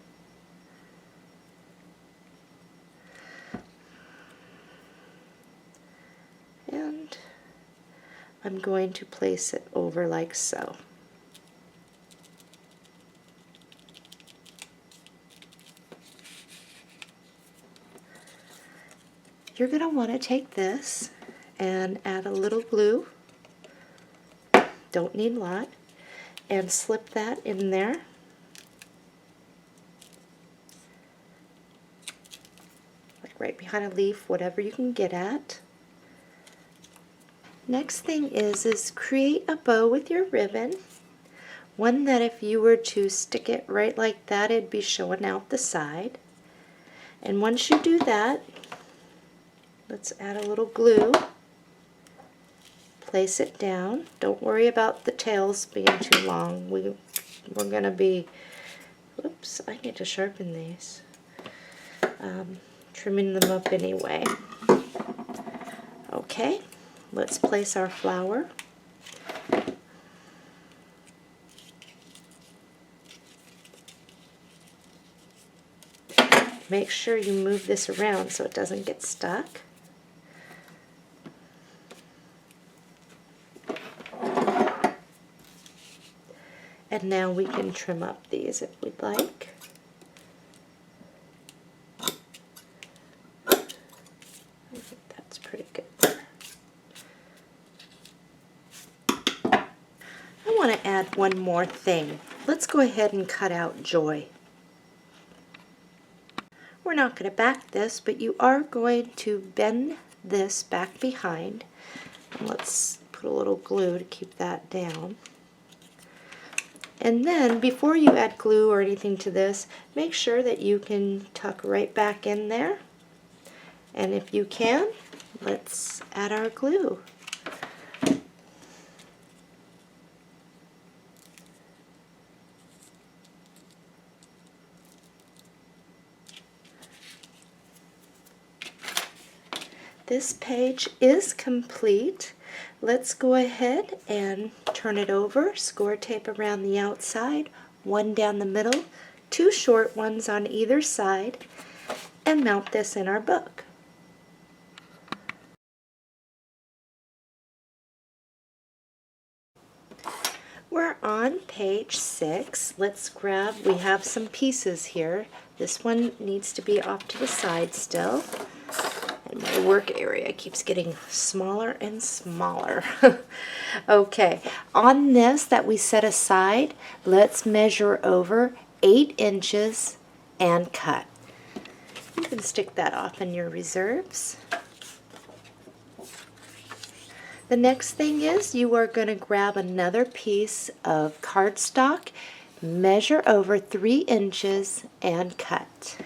And I'm going to place it over like so. You're going to want to take this and add a little glue, don't need a lot, and slip that in there. right behind a leaf, whatever you can get at. Next thing is create a bow with your ribbon. One that if you were to stick it right like that, it'd be showing out the side. And once you do that, let's add a little glue. Place it down. Don't worry about the tails being too long. We're going to be, whoops, I need to sharpen these. Trimming them up anyway. Okay, let's place our flower. Make sure you move this around so it doesn't get stuck. And now we can trim up these if we'd like. I think that's pretty good there. I want to add one more thing. Let's go ahead and cut out Joy. We're not going to back this, but you are going to bend this back behind. And let's put a little glue to keep that down. And then before you add glue or anything to this, make sure that you can tuck right back in there. And if you can, let's add our glue. This page is complete. Let's go ahead and turn it over, score tape around the outside, one down the middle, two short ones on either side, and mount this in our book. We're on page 6. Let's grab, we have some pieces here. This one needs to be off to the side still. My work area keeps getting smaller and smaller. Okay, on this that we set aside, let's measure over 8 inches and cut. You can stick that off in your reserves. The next thing is you are going to grab another piece of cardstock, measure over 3 inches and cut.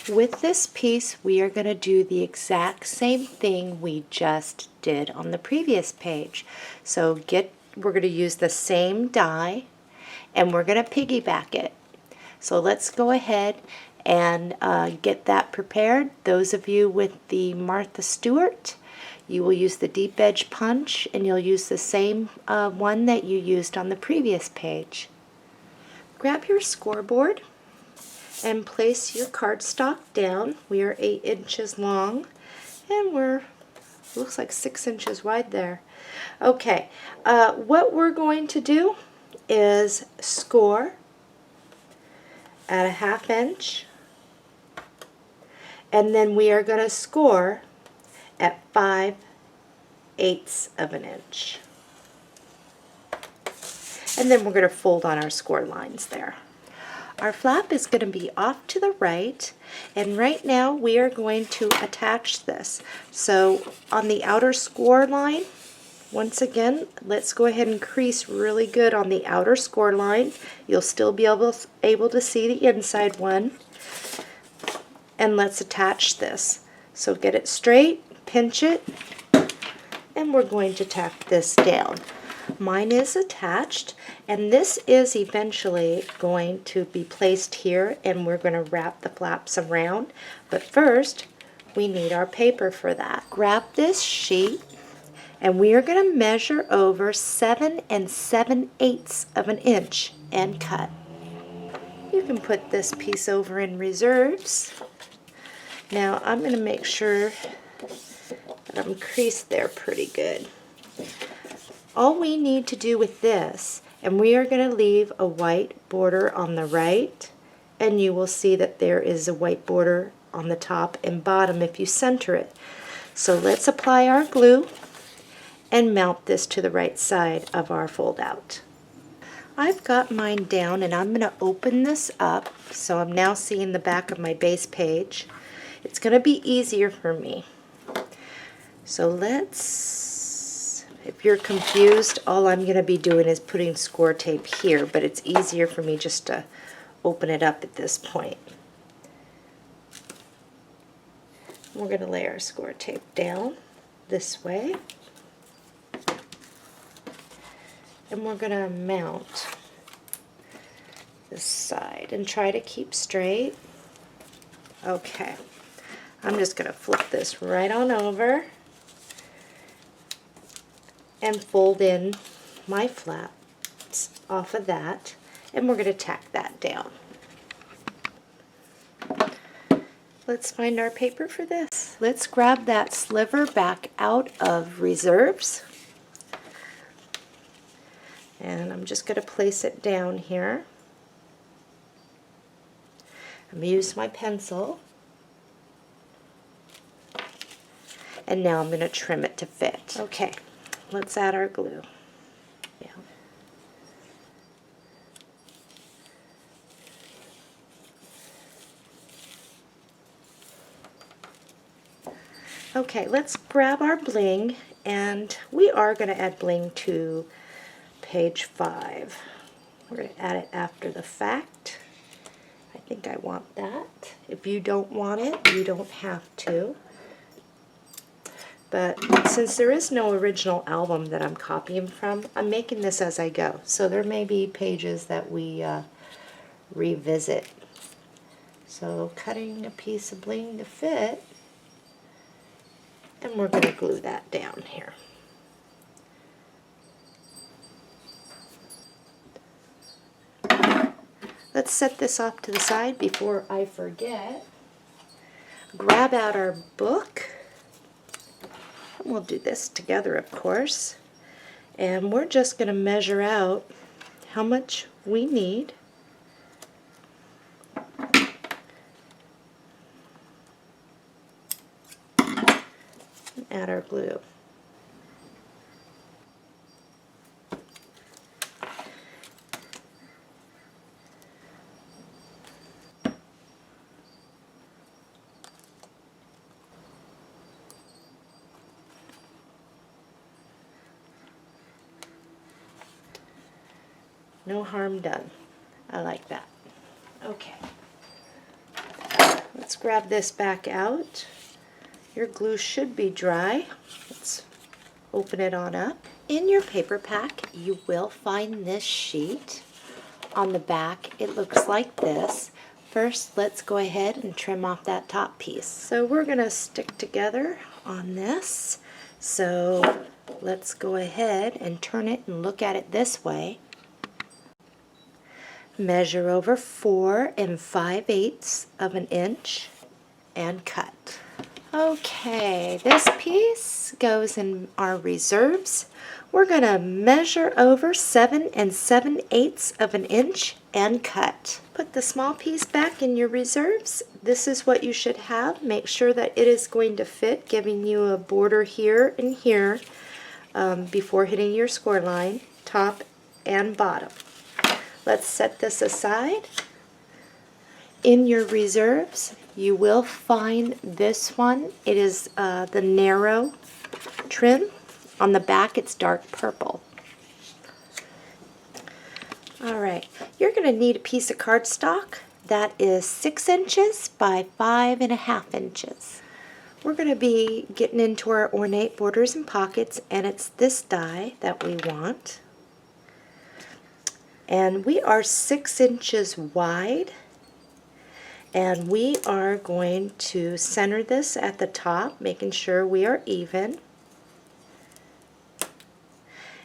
With this piece, we are going to do the exact same thing we just did on the previous page. So we're going to use the same die, and we're going to piggyback it. So let's go ahead and get that prepared. Those of you with the Martha Stewart, you will use the deep edge punch, and you'll use the same one that you used on the previous page. Grab your scoreboard and place your cardstock down. We are 8 inches long, and looks like 6 inches wide there. Okay, what we're going to do is score at a 1/2 inch, and then we are going to score at 5/8 of an inch. And then we're going to fold on our score lines there. Our flap is going to be off to the right, and right now we are going to attach this. So on the outer score line, once again, let's go ahead and crease really good on the outer score line. You'll still be able to see the inside one. And let's attach this. So get it straight, pinch it, and we're going to tack this down. Mine is attached, and this is eventually going to be placed here, and we're going to wrap the flaps around. But first, we need our paper for that. Grab this sheet, and we are going to measure over 7 7/8 of an inch and cut. You can put this piece over in reserves. Now I'm going to make sure that I'm creased there pretty good. All we need to do with this, and we are going to leave a white border on the right, and you will see that there is a white border on the top and bottom if you center it. So let's apply our glue and mount this to the right side of our fold out. I've got mine down, and I'm going to open this up, so I'm now seeing the back of my base page. It's going to be easier for me. So let's, if you're confused, all I'm going to be doing is putting score tape here, but it's easier for me just to open it up at this point. We're going to lay our score tape down this way. And we're going to mount this side and try to keep straight. Okay, I'm just going to flip this right on over and fold in my flaps off of that, and we're going to tack that down. Let's find our paper for this. Let's grab that sliver back out of reserves. And I'm just going to place it down here. I'm going to use my pencil. And now I'm going to trim it to fit. Okay, let's add our glue. Yeah. Okay, let's grab our bling, and we are going to add bling to page 5. We're going to add it after the fact. I think I want that. If you don't want it, you don't have to. But since there is no original album that I'm copying from, I'm making this as I go. So there may be pages that we revisit. So cutting a piece of bling to fit, and we're going to glue that down here. Let's set this off to the side before I forget. Grab out our book. We'll do this together, of course. And we're just going to measure out how much we need. And add our glue. No harm done. I like that. Okay. Let's grab this back out. Your glue should be dry. Let's open it on up. In your paper pack, you will find this sheet. On the back, it looks like this. First, let's go ahead and trim off that top piece. So we're going to stick together on this. So let's go ahead and turn it and look at it this way. Measure over 4 5/8 of an inch and cut. Okay, this piece goes in our reserves. We're going to measure over 7 7/8 of an inch and cut. Put the small piece back in your reserves. This is what you should have. Make sure that it is going to fit, giving you a border here and here before hitting your score line, top and bottom. Let's set this aside. In your reserves, you will find this one. It is the narrow trim. On the back, it's dark purple. All right, you're going to need a piece of cardstock that is 6 inches by 5.5 inches. We're going to be getting into our ornate borders and pockets, and it's this die that we want. And we are 6 inches wide, and we are going to center this at the top, making sure we are even,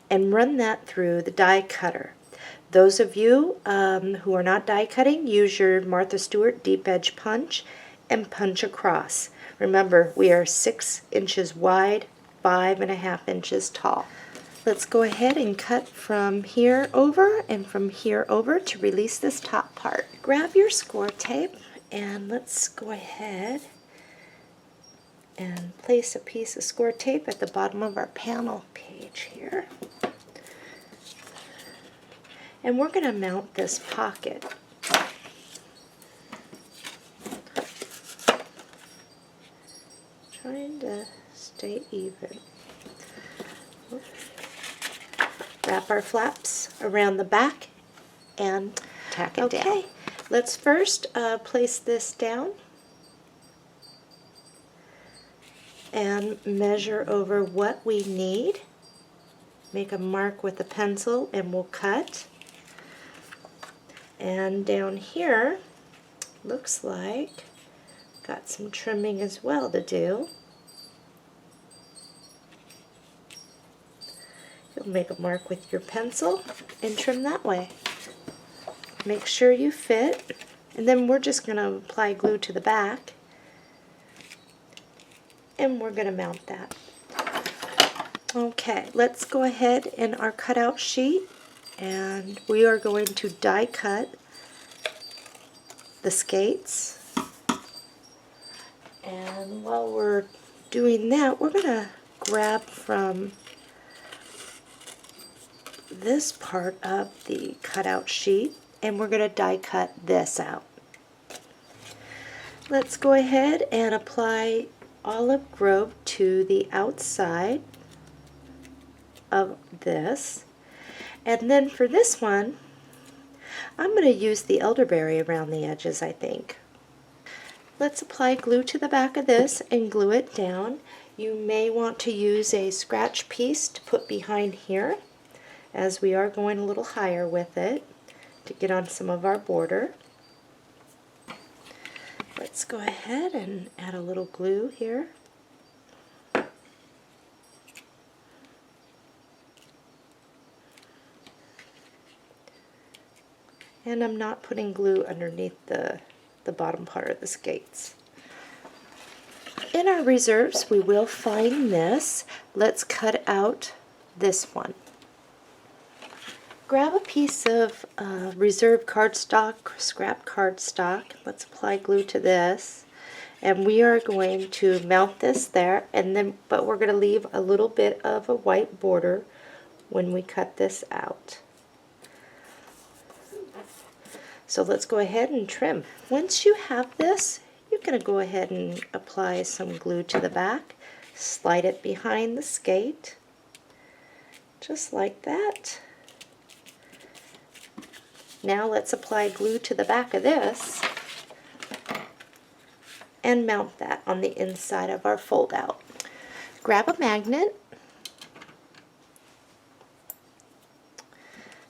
and run that through the die cutter. Those of you who are not die cutting, use your Martha Stewart deep edge punch and punch across. Remember, we are 6 inches wide, 5.5 inches tall. Let's go ahead and cut from here over and from here over to release this top part. Grab your score tape and let's go ahead and place a piece of score tape at the bottom of our panel page here. And we're going to mount this pocket. stay even. Wrap our flaps around the back and tack it down. Okay, let's first place this down and measure over what we need. Make a mark with a pencil and we'll cut. And down here, looks like got some trimming as well to do. You'll make a mark with your pencil and trim that way. Make sure you fit, and then we're just going to apply glue to the back, and we're going to mount that. Okay, let's go ahead in our cutout sheet, and we are going to die cut the skates. And while we're doing that, we're going to grab from this part of the cutout sheet and we're going to die cut this out. Let's go ahead and apply Olive Grove to the outside of this. And then for this one, I'm going to use the elderberry around the edges, I think. Let's apply glue to the back of this and glue it down. You may want to use a scratch piece to put behind here, as we are going a little higher with it to get on some of our border. Let's go ahead and add a little glue here. And I'm not putting glue underneath the bottom part of the skates. In our reserves, we will find this. Let's cut out this one. Grab a piece of reserve cardstock, scrap cardstock. Let's apply glue to this. And we are going to mount this there, and then, but we're going to leave a little bit of a white border when we cut this out. So let's go ahead and trim. Once you have this, you're going to go ahead and apply some glue to the back, slide it behind the skate, just like that. Now let's apply glue to the back of this and mount that on the inside of our fold out. Grab a magnet,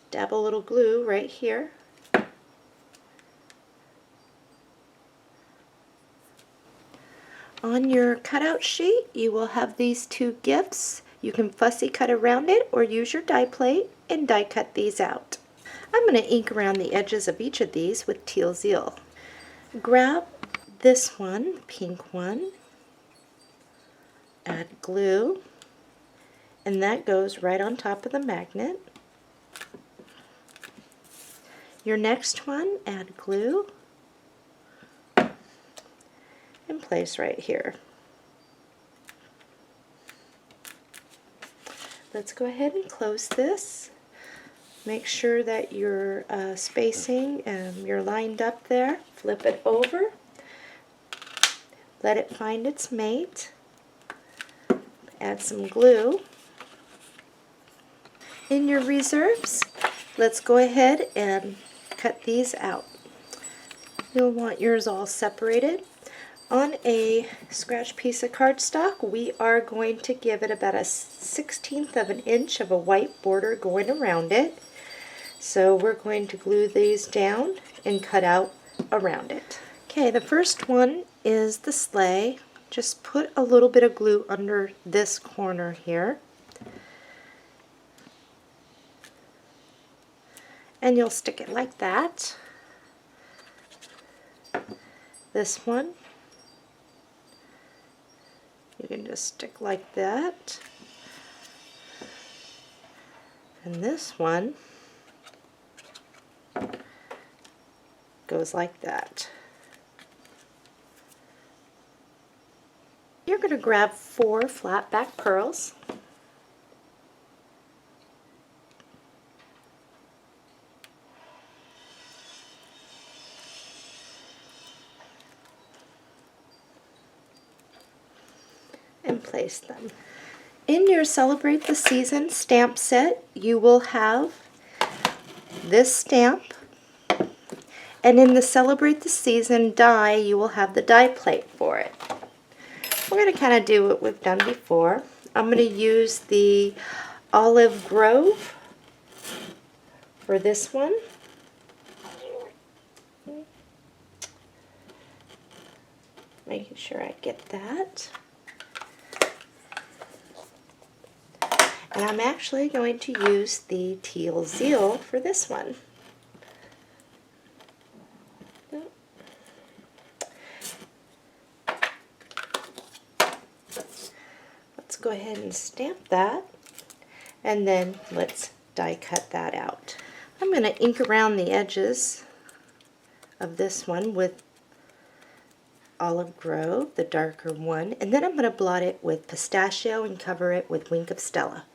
dab a little glue right here. On your cutout sheet, you will have these two gifts. You can fussy cut around it or use your die plate and die cut these out. I'm going to ink around the edges of each of these with Teal Zeal. Grab this one, pink one, add glue, and that goes right on top of the magnet. Your next one, add glue, and place right here. Let's go ahead and close this. Make sure that your spacing, you're lined up there. Flip it over. Let it find its mate. Add some glue. In your reserves, let's go ahead and cut these out. You'll want yours all separated. On a scratch piece of cardstock, we are going to give it about 1/16 of an inch of a white border going around it. So we're going to glue these down and cut out around it. Okay, the first one is the sleigh. Just put a little bit of glue under this corner here. And you'll stick it like that. This one, you can just stick like that. And this one goes like that. You're going to grab 4 flat back pearls. and place them. In your Celebrate the Season stamp set, you will have this stamp, and in the Celebrate the Season die, you will have the die plate for it. We're going to kind of do what we've done before. I'm going to use the Olive Grove for this one. Making sure I get that. And I'm actually going to use the Teal Zeal for this one. Let's go ahead and stamp that, and then let's die cut that out. I'm going to ink around the edges of this one with Olive Grove, the darker one, and then I'm going to blot it with Pistachio and cover it with Wink of Stella.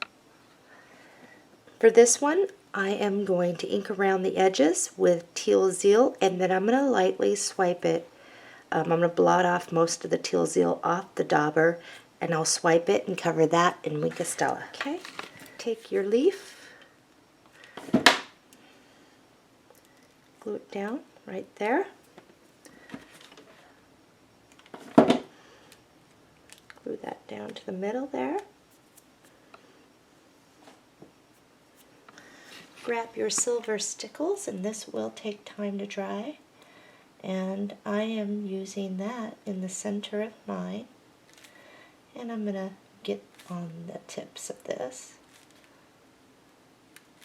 For this one, I am going to ink around the edges with Teal Zeal, and then I'm going to lightly swipe it. I'm going to blot off most of the Teal Zeal off the dauber, and I'll swipe it and cover that in Wink of Stella. Okay, take your leaf, glue it down right there. Glue that down to the middle there. Grab your silver stickles, and this will take time to dry. And I am using that in the center of mine. And I'm going to get on the tips of this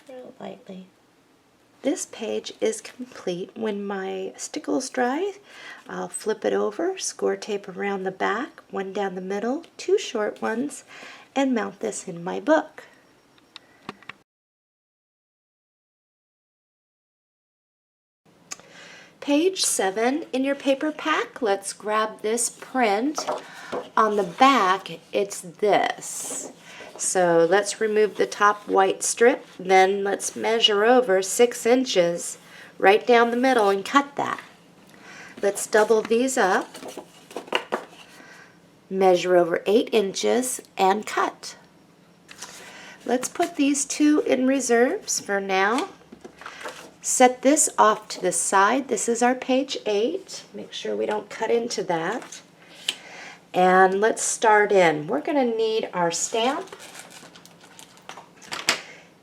real lightly. This page is complete. When my stickles dry, I'll flip it over, score tape around the back, one down the middle, two short ones, and mount this in my book. Page 7 in your paper pack, let's grab this print. On the back, it's this. So let's remove the top white strip, then let's measure over 6 inches right down the middle and cut that. Let's double these up, measure over 8 inches, and cut. Let's put these two in reserves for now. Set this off to the side. This is our page 8. Make sure we don't cut into that. And let's start in. We're going to need our stamp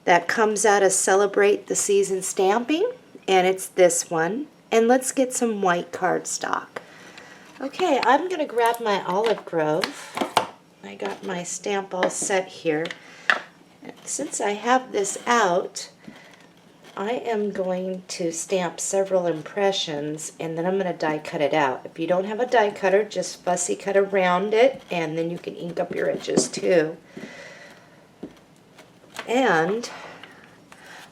that comes out of Celebrate the Season stamping, and it's this one. And let's get some white cardstock. Okay, I'm going to grab my Olive Grove. I got my stamp all set here. And since I have this out, I am going to stamp several impressions, and then I'm going to die cut it out. If you don't have a die cutter, just fussy cut around it, and then you can ink up your edges too. And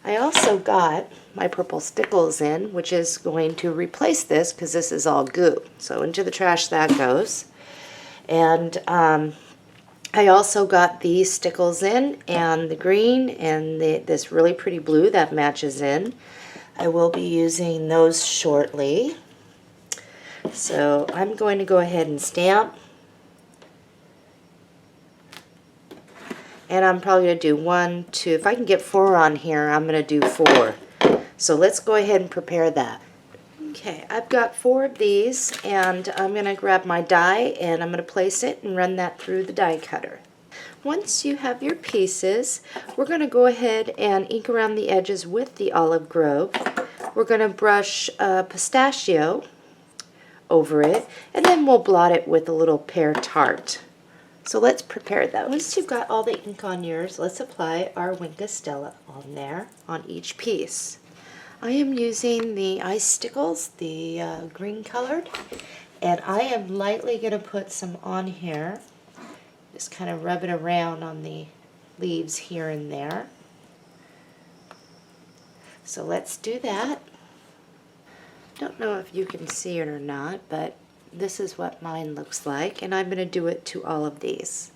I also got my purple stickles in, which is going to replace this because this is all goo. So into the trash that goes. And I also got these stickles in, and the green, and this really pretty blue that matches in. I will be using those shortly. So I'm going to go ahead and stamp. And I'm probably going to do 1, 2, if I can get 4 on here, I'm going to do 4. So let's go ahead and prepare that. Okay, I've got 4 of these, and I'm going to grab my die, and I'm going to place it and run that through the die cutter. Once you have your pieces, we're going to go ahead and ink around the edges with the Olive Grove. We're going to brush Pistachio over it, and then we'll blot it with a little pear tart. So let's prepare those. Once you've got all the ink on yours, let's apply our Wink of Stella on there, on each piece. I am using the Ice Stickles, the green colored, and I am lightly going to put some on here. Just kind of rub it around on the leaves here and there. So let's do that. Don't know if you can see it or not, but this is what mine looks like, and I'm going to do it to all of these.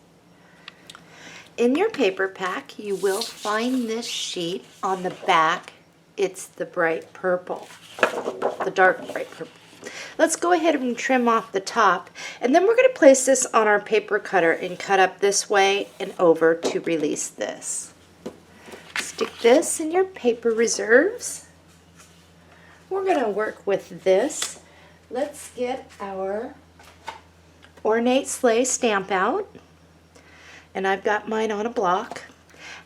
In your paper pack, you will find this sheet on the back. It's the bright purple, the dark bright purple. Let's go ahead and trim off the top, and then we're going to place this on our paper cutter and cut up this way and over to release this. Stick this in your paper reserves. We're going to work with this. Let's get our ornate sleigh stamp out, and I've got mine on a block.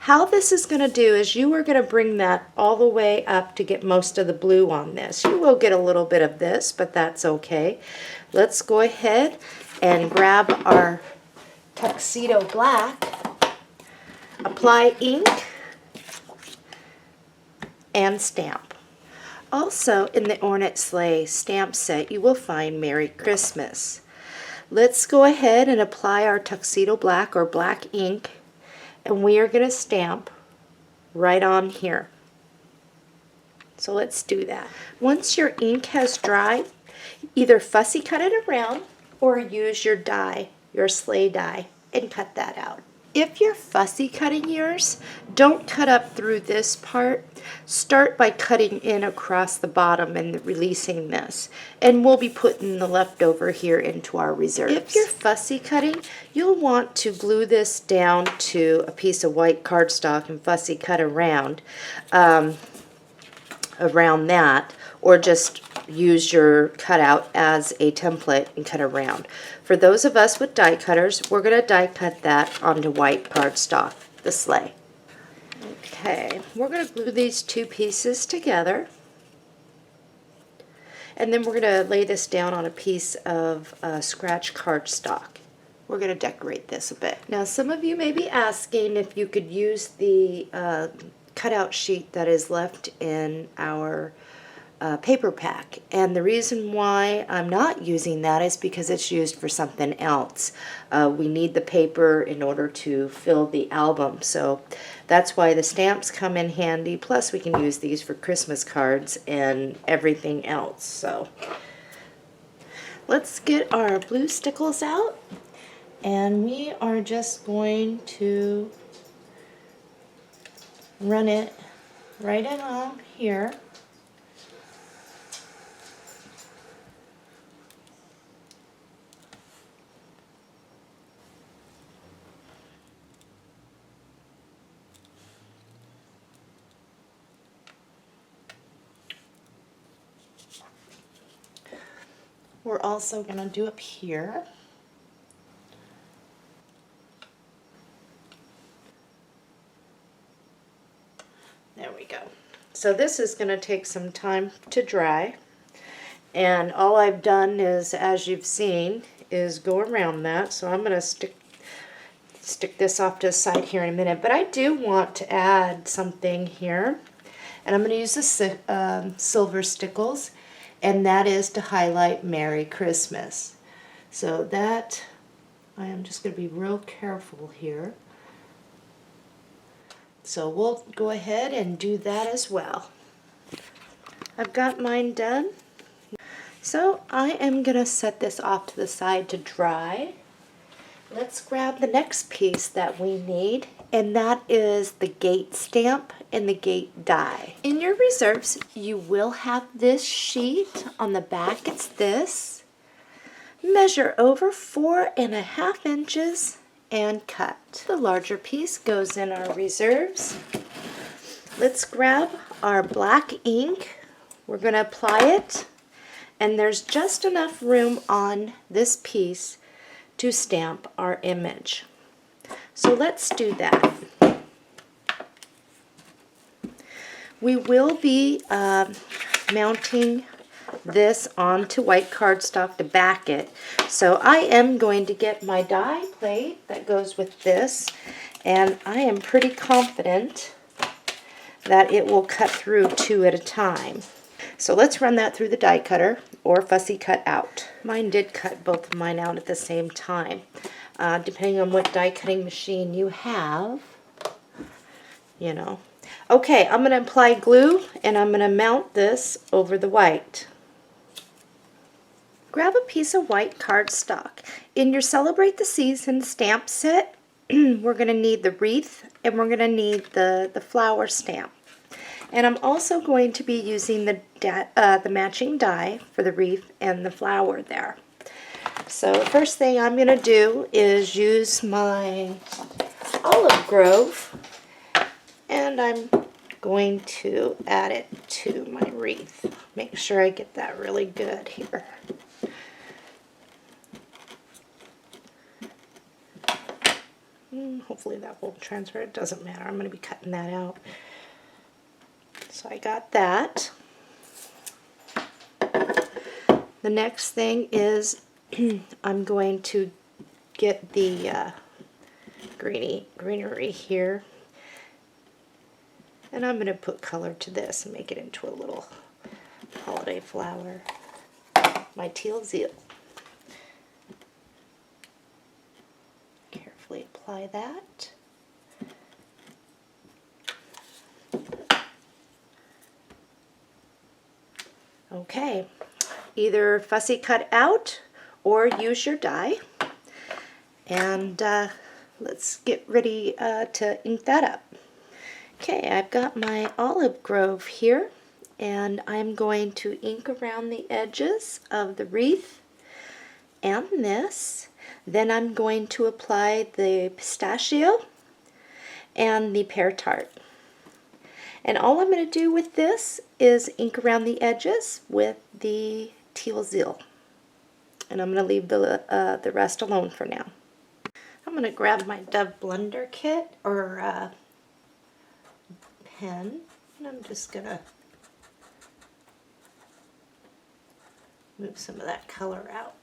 How this is going to do is you are going to bring that all the way up to get most of the blue on this. You will get a little bit of this, but that's okay. Let's go ahead and grab our tuxedo black, apply ink, and stamp. Also in the Ornate Sleigh stamp set you will find Merry Christmas. Let's go ahead and apply our tuxedo black or black ink, and we are going to stamp right on here. So let's do that. Once your ink has dried, either fussy cut it around or use your die, your sleigh die, and cut that out. If you're fussy cutting yours, don't cut up through this part. Start by cutting in across the bottom and releasing this. And we'll be putting the leftover here into our reserves. If you're fussy cutting, you'll want to glue this down to a piece of white cardstock and fussy cut around that, or just use your cutout as a template and cut around. For those of us with die cutters, we're going to die cut that onto white cardstock, the sleigh. Okay, we're going to glue these two pieces together, and then we're going to lay this down on a piece of scratch cardstock. We're going to decorate this a bit. Now some of you may be asking if you could use the cutout sheet that is left in our paper pack, and the reason why I'm not using that is because it's used for something else. We need the paper in order to fill the album, so that's why the stamps come in handy, plus we can use these for Christmas cards and everything else. So let's get our blue stickles out, and we are just going to run it right along here. We're also going to do up here. There we go. So this is going to take some time to dry, and all I've done is, as you've seen, is go around that. So I'm going to stick this off to the side here in a minute, but I do want to add something here, and I'm going to use the silver stickles, and that is to highlight Merry Christmas. So that, I am just going to be real careful here. So we'll go ahead and do that as well. I've got mine done. So I am going to set this off to the side to dry. Let's grab the next piece that we need, and that is the gate stamp and the gate die. In your reserves, you will have this sheet. On the back, it's this. Measure over 4.5 inches and cut. The larger piece goes in our reserves. Let's grab our black ink. We're going to apply it, and there's just enough room on this piece to stamp our image. So let's do that. We will be mounting this onto white cardstock to back it. So I am going to get my die plate that goes with this, and I am pretty confident that it will cut through 2 at a time. So let's run that through the die cutter or fussy cut out. Mine did cut both of mine out at the same time. Depending on what die cutting machine you have, you know. Okay, I'm going to apply glue, and I'm going to mount this over the white. Grab a piece of white cardstock. In your Celebrate the Season stamp set, we're going to need the wreath, and we're going to need the flower stamp. And I'm also going to be using the matching die for the wreath and the flower there. So the first thing I'm going to do is use my Olive Grove, and I'm going to add it to my wreath. Make sure I get that really good here. Hopefully that will transfer. It doesn't matter. I'm going to be cutting that out. So I got that. The next thing is I'm going to get the greenery here, and I'm going to put color to this and make it into a little holiday flower. My teal zeal. Carefully apply that. Okay, either fussy cut out or use your die, and let's get ready to ink that up. Okay, I've got my Olive Grove here, and I'm going to ink around the edges of the wreath and this. Then I'm going to apply the pistachio and the pear tart. And all I'm going to do with this is ink around the edges with the teal zeal. And I'm going to leave the rest alone for now. I'm going to grab my Dove Blender kit or pen, and I'm just going to move some of that color out.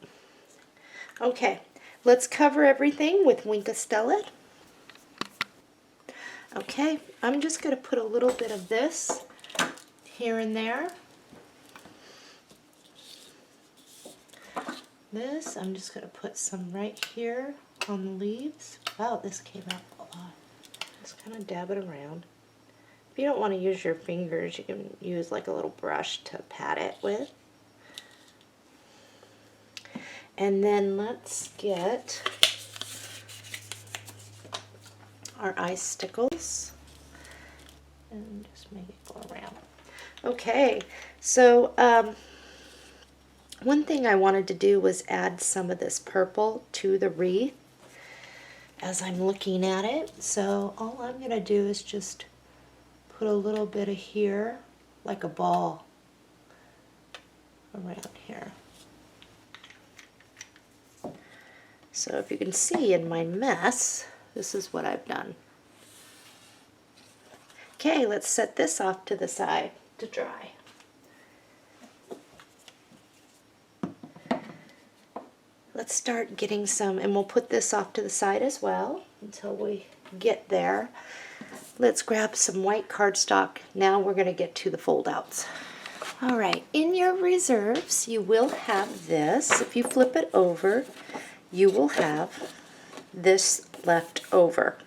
Okay, let's cover everything with Wink Stella. Okay, I'm just going to put a little bit of this here and there. This, I'm just going to put some right here on the leaves. Wow, this came out a lot. Just kind of dab it around. If you don't want to use your fingers, you can use like a little brush to pat it with. And then let's get our icicles and just make it go around. Okay, so one thing I wanted to do was add some of this purple to the wreath as I'm looking at it. So all I'm going to do is just put a little bit of here, like a ball, around here. So if you can see in my mess, this is what I've done. Okay, let's set this off to the side to dry. Let's start getting some, and we'll put this off to the side as well until we get there. Let's grab some white cardstock. Now we're going to get to the fold outs. All right, in your reserves, you will have this. If you flip it over, you will have this left over.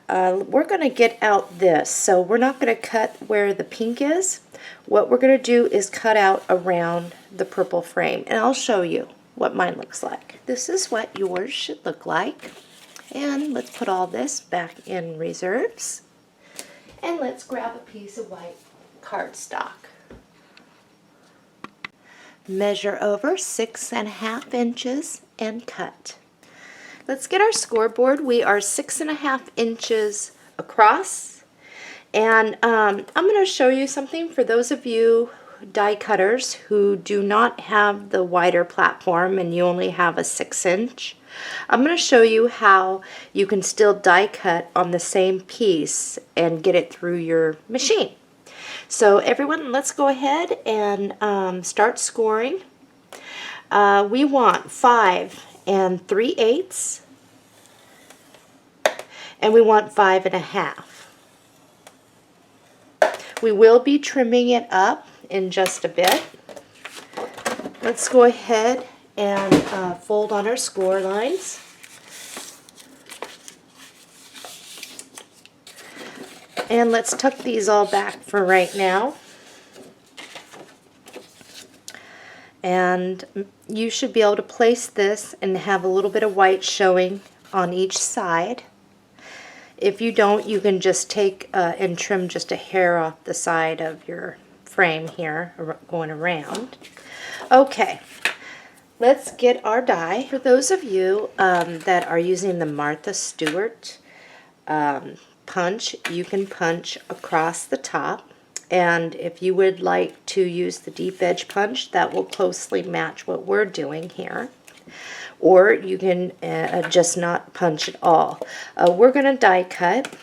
We're going to get out this, so we're not going to cut where the pink is. What we're going to do is cut out around the purple frame, and I'll show you what mine looks like. This is what yours should look like. And let's put all this back in reserves. And let's grab a piece of white cardstock. Measure over 6.5 inches and cut. Let's get our scoreboard. We are 6.5 inches across. And I'm going to show you something for those of you die cutters who do not have the wider platform and you only have a 6-inch. I'm going to show you how you can still die cut on the same piece and get it through your machine. So everyone, let's go ahead and start scoring. We want 5 3/8, and we want 5.5. We will be trimming it up in just a bit. Let's go ahead and fold on our score lines. And let's tuck these all back for right now. And you should be able to place this and have a little bit of white showing on each side. If you don't, you can just take and trim just a hair off the side of your frame here, going around. Okay, let's get our die. For those of you that are using the Martha Stewart punch, you can punch across the top. And if you would like to use the deep edge punch, that will closely match what we're doing here. Or you can just not punch at all. We're going to die cut,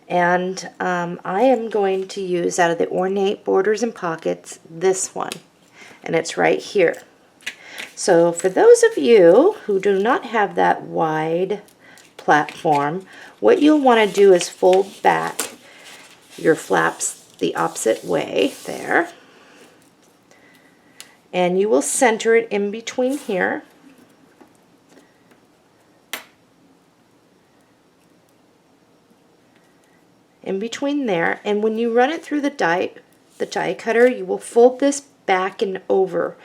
and I am going to use, out of the Ornate Borders and Pockets, this one, and it's right here. So for those of you who do not have that wide platform, what you'll want to do is fold back your flaps the opposite way there, and you will center it in between here. In between there, and when you run it through the die cutter, you will fold this back and over,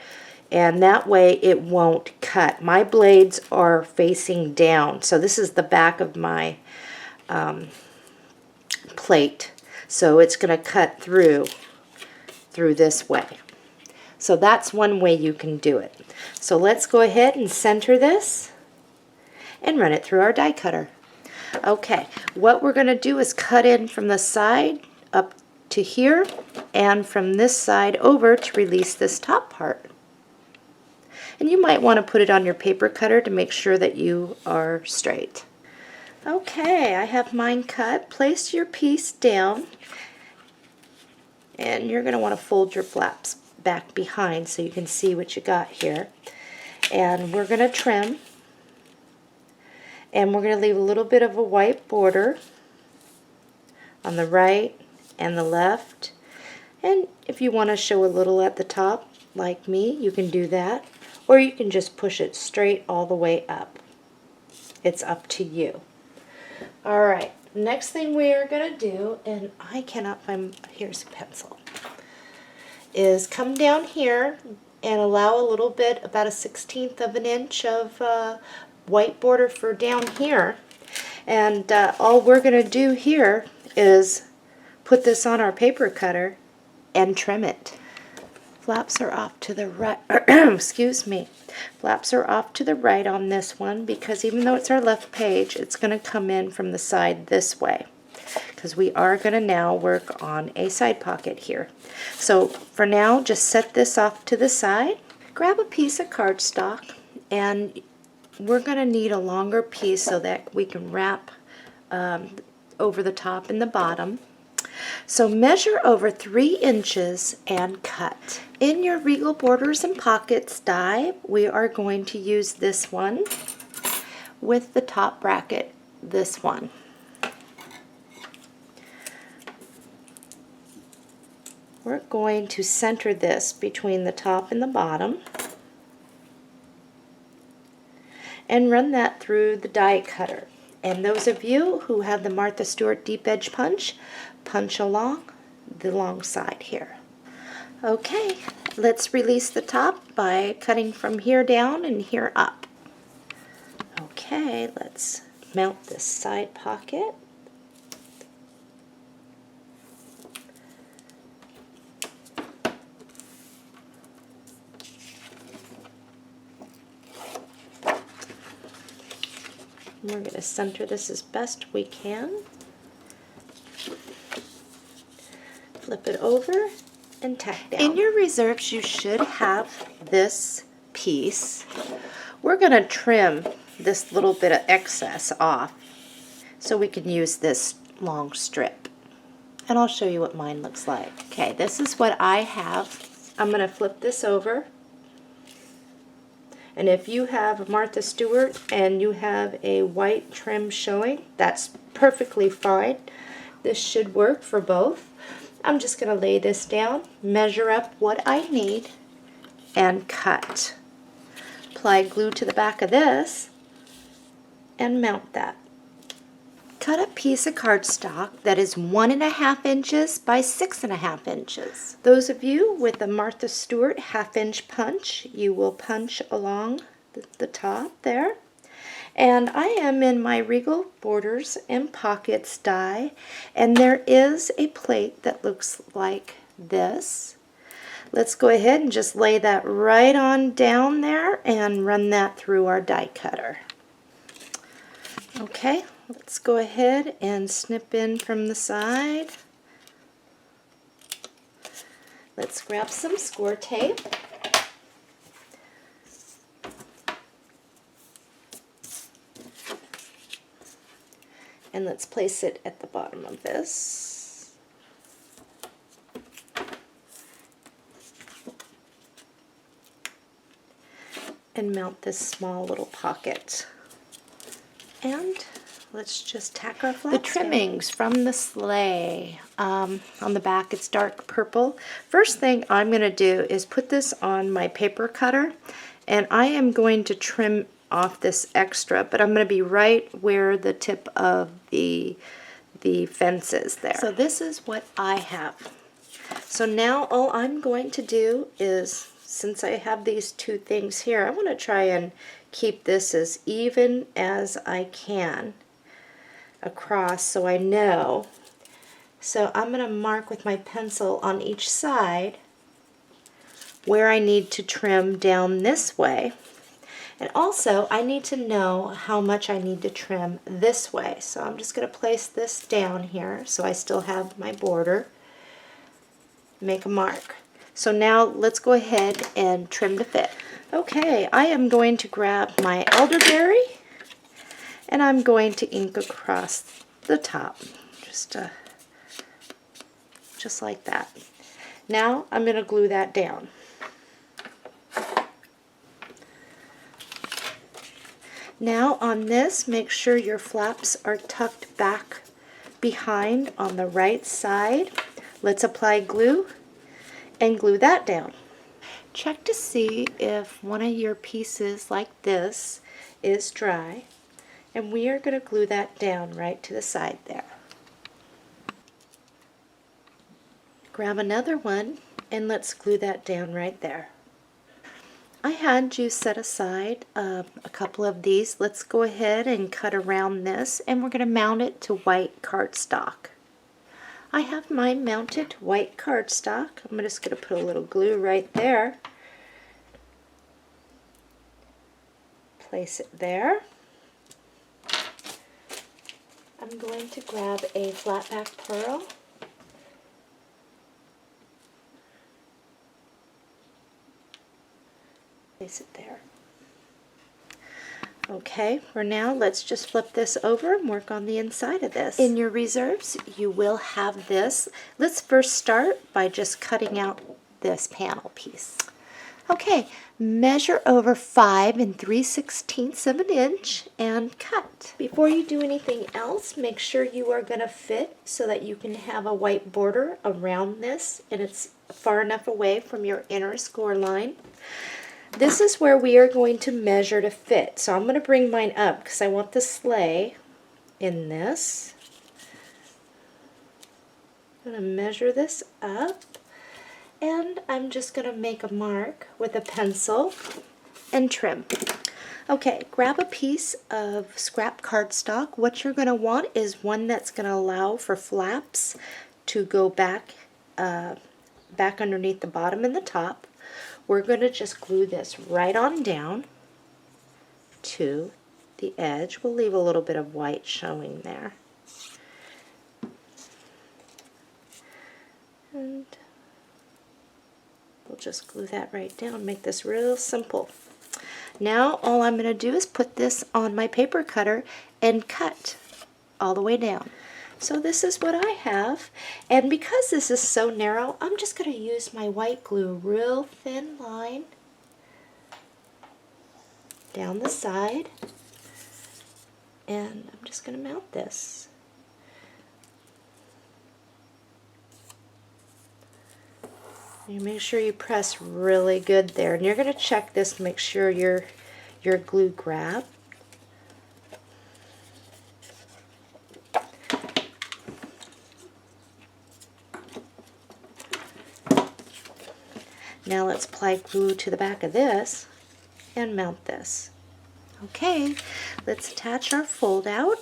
and that way it won't cut. My blades are facing down, so this is the back of my plate, so it's going to cut through this way. So that's one way you can do it. So let's go ahead and center this and run it through our die cutter. Okay, what we're going to do is cut in from the side up to here, and from this side over to release this top part. And you might want to put it on your paper cutter to make sure that you are straight. Okay, I have mine cut. Place your piece down, and you're going to want to fold your flaps back behind so you can see what you got here. And we're going to trim. And we're going to leave a little bit of a white border on the right and the left. And if you want to show a little at the top, like me, you can do that. Or you can just push it straight all the way up. It's up to you. Alright, next thing we are going to do, and I cannot find, here's a pencil, is come down here and allow a little bit, about a 1/16 of an inch of white border for down here, and all we're going to do here is put this on our paper cutter and trim it. Flaps are off to the right. Excuse me. Flaps are off to the right on this one, because even though it's our left page, it's going to come in from the side this way, because we are going to now work on a side pocket here. So for now, just set this off to the side. Grab a piece of cardstock, and we're going to need a longer piece so that we can wrap over the top and the bottom. So measure over 3 inches and cut. In your Regal Borders and Pockets die, we are going to use this one with the top bracket, this one. We're going to center this between the top and the bottom, and run that through the die cutter. And those of you who have the Martha Stewart deep edge punch, punch along the long side here. Okay, let's release the top by cutting from here down and here up. Okay, let's mount this side pocket. We're going to center this as best we can. Flip it over and tack down. In your reserves, you should have this piece. We're going to trim this little bit of excess off so we can use this long strip. And I'll show you what mine looks like. Okay, this is what I have. I'm going to flip this over. And if you have Martha Stewart and you have a white trim showing, that's perfectly fine. This should work for both. I'm just going to lay this down, measure up what I need, and cut. Apply glue to the back of this and mount that. Cut a piece of cardstock that is 1.5 inches by 6.5 inches. Those of you with the Martha Stewart 1/2 inch punch, you will punch along the top there And I am in my Regal Borders and Pockets die, and there is a plate that looks like this. Let's go ahead and just lay that right on down there and run that through our die cutter. Okay, let's go ahead and snip in from the side. Let's grab some score tape. And let's place it at the bottom of this. And mount this small little pocket. And let's just tack our flaps. The trimmings from the sleigh. On the back it's dark purple. First thing I'm going to do is put this on my paper cutter, and I am going to trim off this extra, but I'm going to be right where the tip of the fence is there. So this is what I have. So now all I'm going to do is, since I have these two things here, I want to try and keep this as even as I can across so I know. So I'm going to mark with my pencil on each side where I need to trim down this way. And also I need to know how much I need to trim this way. So I'm just going to place this down here so I still have my border. Make a mark. So now let's go ahead and trim to fit. Okay, I am going to grab my elderberry and I'm going to ink across the top, just like that. Now I'm going to glue that down. Now on this, make sure your flaps are tucked back behind on the right side. Let's apply glue and glue that down. Check to see if one of your pieces like this is dry, and we are going to glue that down right to the side there. Grab another one and let's glue that down right there. I had you set aside a couple of these. Let's go ahead and cut around this, and we're going to mount it to white cardstock. I have mine mounted to white cardstock. I'm just going to put a little glue right there. Place it there. I'm going to grab a flat back pearl. Place it there. Okay, for now let's just flip this over and work on the inside of this. In your reserves you will have this. Let's first start by just cutting out this panel piece. Okay, measure over 5 3/16 of an inch and cut. Before you do anything else, make sure you are going to fit so that you can have a white border around this and it's far enough away from your inner score line. This is where we are going to measure to fit. So I'm going to bring mine up because I want the sleigh in this. I'm going to measure this up, and I'm just going to make a mark with a pencil and trim. Okay, grab a piece of scrap cardstock. What you're going to want is one that's going to allow for flaps to go back underneath the bottom and the top. We're going to just glue this right on down to the edge. We'll leave a little bit of white showing there. And we'll just glue that right down, make this real simple. Now all I'm going to do is put this on my paper cutter and cut all the way down. So this is what I have, and because this is so narrow, I'm just going to use my white glue, real thin line down the side, and I'm just going to mount this. You make sure you press really good there, and you're going to check this to make sure your glue grabs. Now let's apply glue to the back of this and mount this. Okay, let's attach our fold out.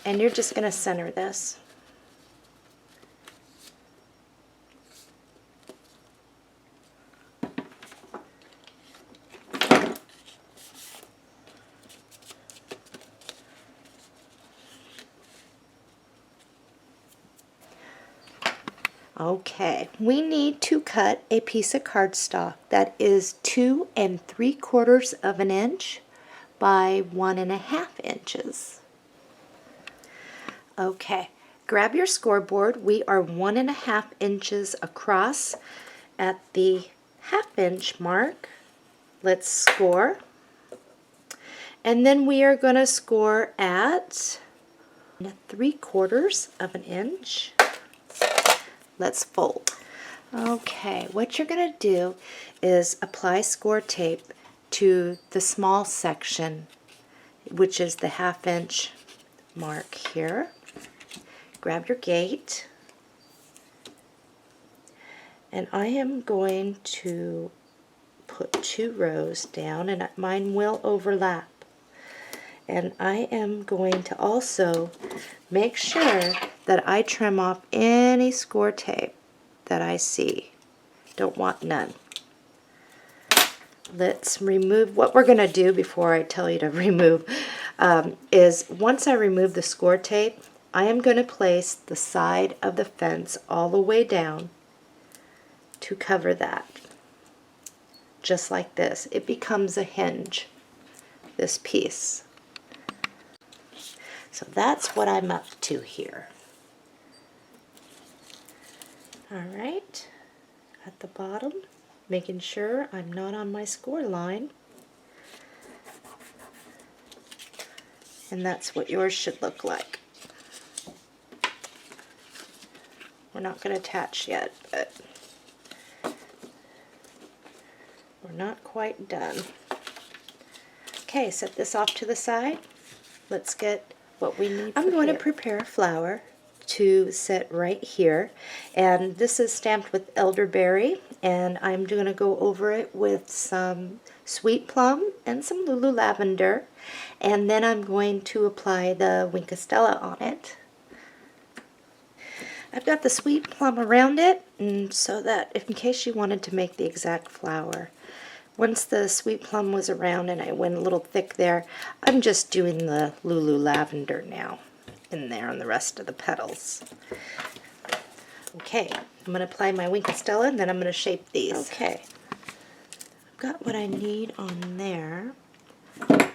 And you're just going to center this. Okay, we need to cut a piece of cardstock that is 2 3/4 of an inch by 1 1/2 inches. Okay, grab your scoreboard. We are 1 1/2 inches across at the 1/2 inch mark. Let's score. And then we are going to score at 3/4 of an inch. Let's fold. Okay, what you're going to do is apply score tape to the small section, which is the 1/2 inch mark here. Grab your gate, and I am going to put 2 rows down, and mine will overlap. And I am going to also make sure that I trim off any score tape that I see. Don't want none. Let's remove, what we're going to do before I tell you to remove, is once I remove the score tape, I am going to place the side of the fence all the way down to cover that. Just like this. It becomes a hinge, this piece. So that's what I'm up to here. Alright, at the bottom, making sure I'm not on my score line. And that's what yours should look like. We're not going to attach yet, but we're not quite done. Okay, set this off to the side. Let's get what we need. I'm going to prepare a flower to set right here, and this is stamped with elderberry, and I'm going to go over it with some sweet plum and some Lulu lavender, and then I'm going to apply the Winkostella on it. I've got the sweet plum around it, and so that in case you wanted to make the exact flower. Once the sweet plum was around and I went a little thick there, I'm just doing the Lulu lavender now in there on the rest of the petals. Okay, I'm going to apply my Winkostella, and then I'm going to shape these. Okay, I've got what I need on there. I'm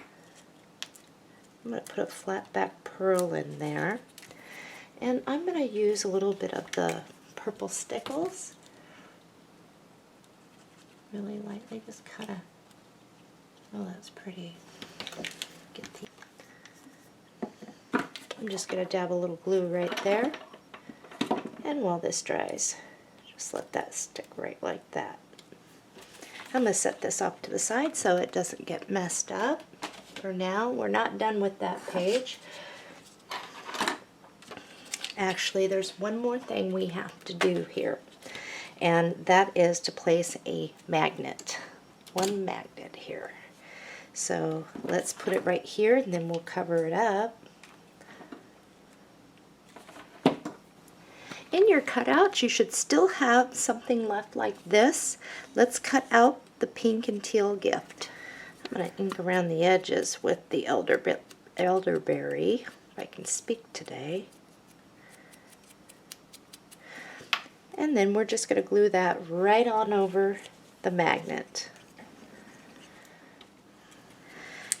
going to put a flat back pearl in there, and I'm going to use a little bit of the purple stickles. Really lightly, just kind of, oh, that's pretty. Get the, I'm just going to dab a little glue right there, and while this dries, just let that stick right like that. I'm going to set this off to the side so it doesn't get messed up. For now, we're not done with that page. Actually, there's one more thing we have to do here, and that is to place a magnet. One magnet here. So let's put it right here, and then we'll cover it up. In your cutouts, you should still have something left like this. Let's cut out the pink and teal gift. I'm going to ink around the edges with the elderberry, if I can speak today. And then we're just going to glue that right on over the magnet.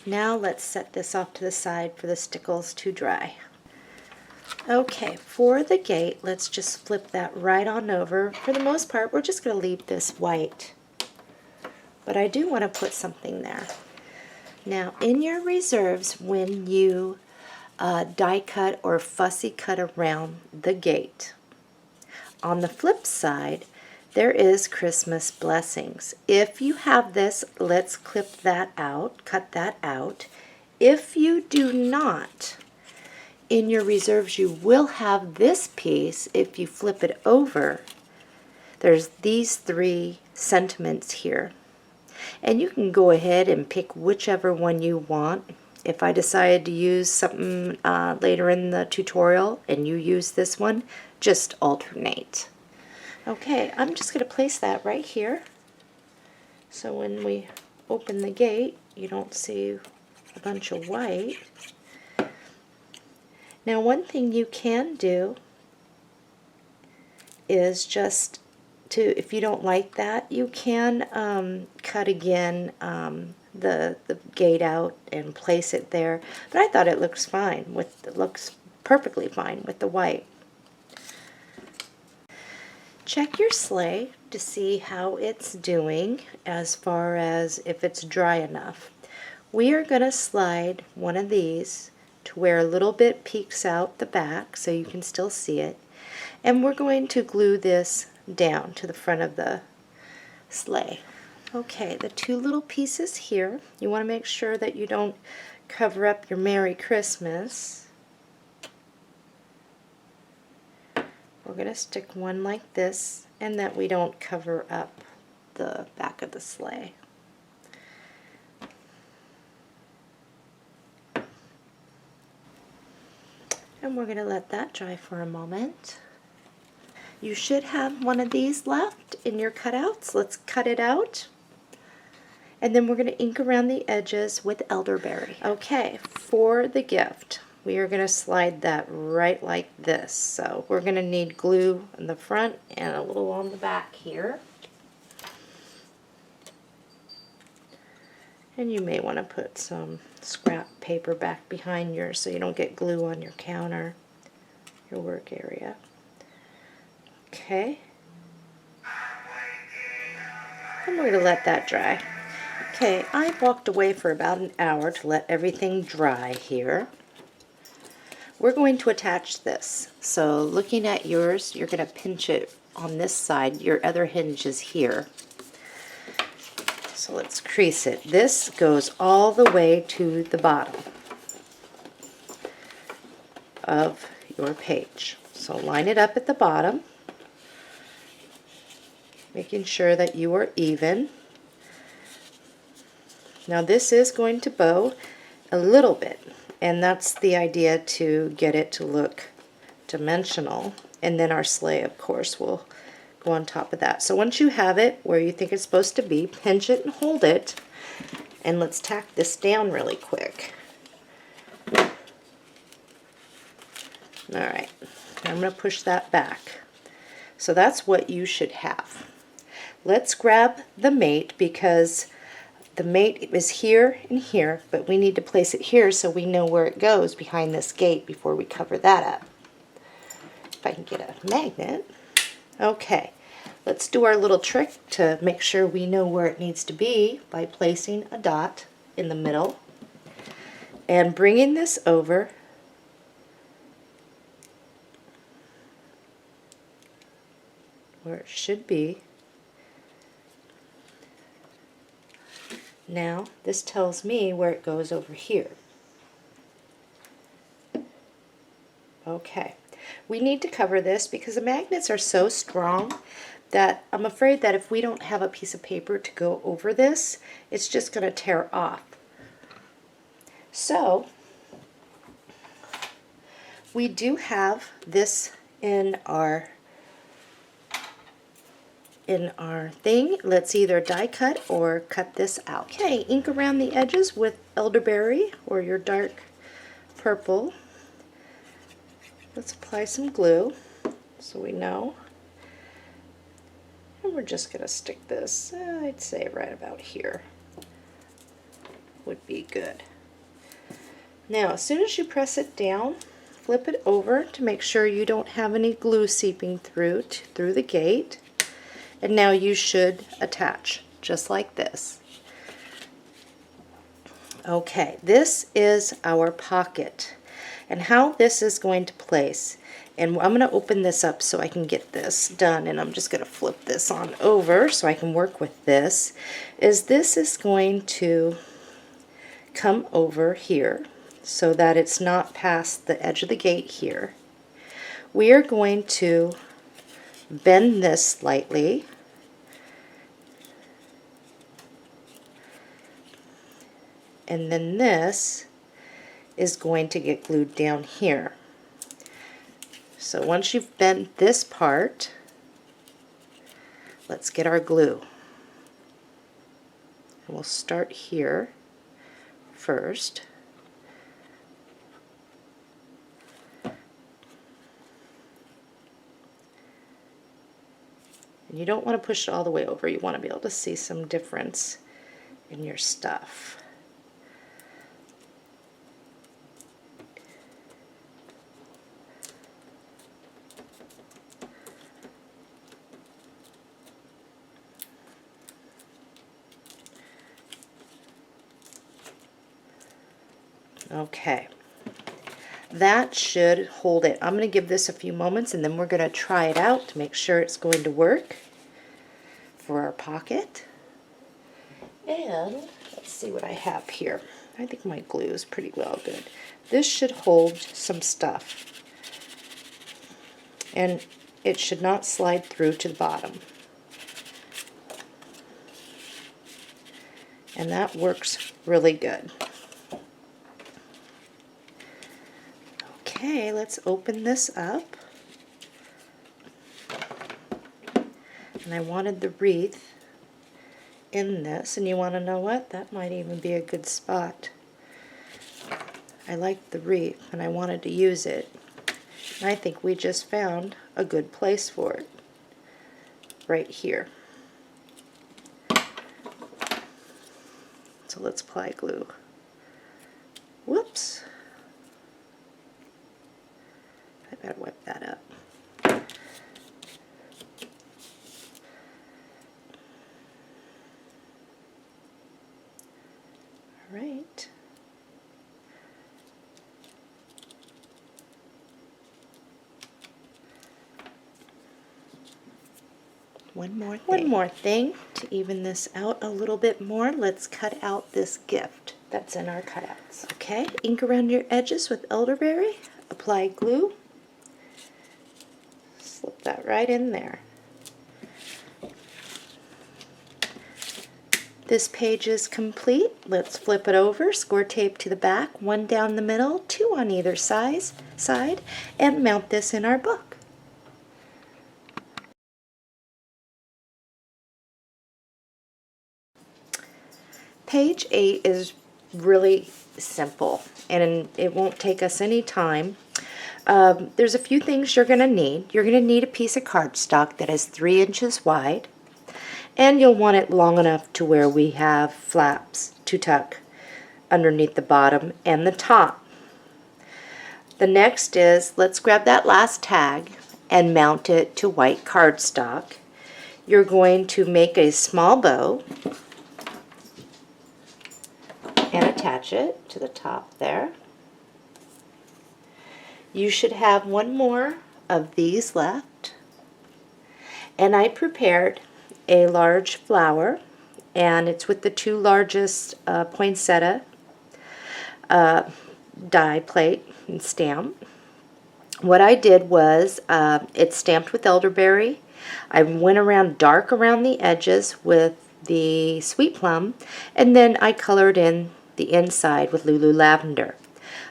Now let's set this off to the side for the stickles to dry. Okay, for the gate, let's just flip that right on over. For the most part, we're just going to leave this white. But I do want to put something there. Now, in your reserves, when you die cut or fussy cut around the gate, on the flip side, there is Christmas blessings. If you have this, let's clip that out, cut that out. If you do not, in your reserves you will have this piece. If you flip it over, there's these 3 sentiments here. And you can go ahead and pick whichever one you want. If I decide to use something later in the tutorial and you use this one, just alternate. Okay, I'm just going to place that right here. So when we open the gate, you don't see a bunch of white. Now one thing you can do is just to, if you don't like that, you can cut again the gate out and place it there. But I thought it looks fine with, it looks perfectly fine with the white. Check your sleigh to see how it's doing as far as if it's dry enough. We are going to slide one of these to where a little bit peeks out the back so you can still see it. And we're going to glue this down to the front of the sleigh. Okay, the two little pieces here, you want to make sure that you don't cover up your Merry Christmas. We're going to stick one like this, and that we don't cover up the back of the sleigh. And we're going to let that dry for a moment. You should have one of these left in your cutouts. Let's cut it out. And then we're going to ink around the edges with elderberry. Okay, for the gift, we are going to slide that right like this. So we're going to need glue in the front and a little on the back here. And you may want to put some scrap paper back behind yours so you don't get glue on your counter, your work area. Okay. And we're going to let that dry. Okay, I walked away for about an hour to let everything dry here. We're going to attach this. So looking at yours, you're going to pinch it on this side. Your other hinge is here. So let's crease it. This goes all the way to the bottom of your page. So line it up at the bottom, making sure that you are even. Now this is going to bow a little bit, and that's the idea, to get it to look dimensional. And then our sleigh, of course, will go on top of that. So once you have it where you think it's supposed to be, pinch it and hold it. And let's tack this down really quick. Alright, I'm going to push that back. So that's what you should have. Let's grab the mate, because the mate is here and here, but we need to place it here so we know where it goes behind this gate before we cover that up. If I can get a magnet. Okay, let's do our little trick to make sure we know where it needs to be by placing a dot in the middle and bringing this over where it should be. Now, this tells me where it goes over here. Okay, we need to cover this because the magnets are so strong that I'm afraid that if we don't have a piece of paper to go over this, it's just going to tear off. So, we do have this in our thing. Let's either die cut or cut this out. Okay, ink around the edges with elderberry or your dark purple. Let's apply some glue so we know. And we're just going to stick this, I'd say right about here would be good. Now, as soon as you press it down, flip it over to make sure you don't have any glue seeping through the gate. And now you should attach just like this. Okay, this is our pocket. And how this is going to place, and I'm going to open this up so I can get this done, and I'm just going to flip this on over so I can work with this, is this is going to come over here so that it's not past the edge of the gate here. We are going to bend this slightly and then this is going to get glued down here. So once you've bent this part, let's get our glue. And we'll start here first. And you don't want to push it all the way over. You want to be able to see some difference in your stuff. Okay, that should hold it. I'm going to give this a few moments and then we're going to try it out to make sure it's going to work for our pocket. And let's see what I have here. I think my glue is pretty well good. This should hold some stuff and it should not slide through to the bottom. And that works really good. Okay, let's open this up. And I wanted the wreath in this, and you want to know what? That might even be a good spot. I like the wreath, and I wanted to use it. And I think we just found a good place for it. Right here. So let's apply glue. Whoops. I better wipe that up. All right. One more thing to even this out a little bit more. Let's cut out this gift that's in our cutouts. Okay, ink around your edges with elderberry. Apply glue. Slip that right in there. This page is complete. Let's flip it over, score tape to the back, one down the middle, two on either side, and mount this in our book. Page 8 is really simple and it won't take us any time. There's a few things you're going to need. You're going to need a piece of cardstock that is 3 inches wide, and you'll want it long enough to where we have flaps to tuck underneath the bottom and the top. The next is, let's grab that last tag and mount it to white cardstock. You're going to make a small bow and attach it to the top there. You should have one more of these left. And I prepared a large flower, and it's with the 2 largest poinsettia die plate and stamp. What I did was, it's stamped with elderberry. I went around dark around the edges with the sweet plum, and then I colored in the inside with Lulu Lavender.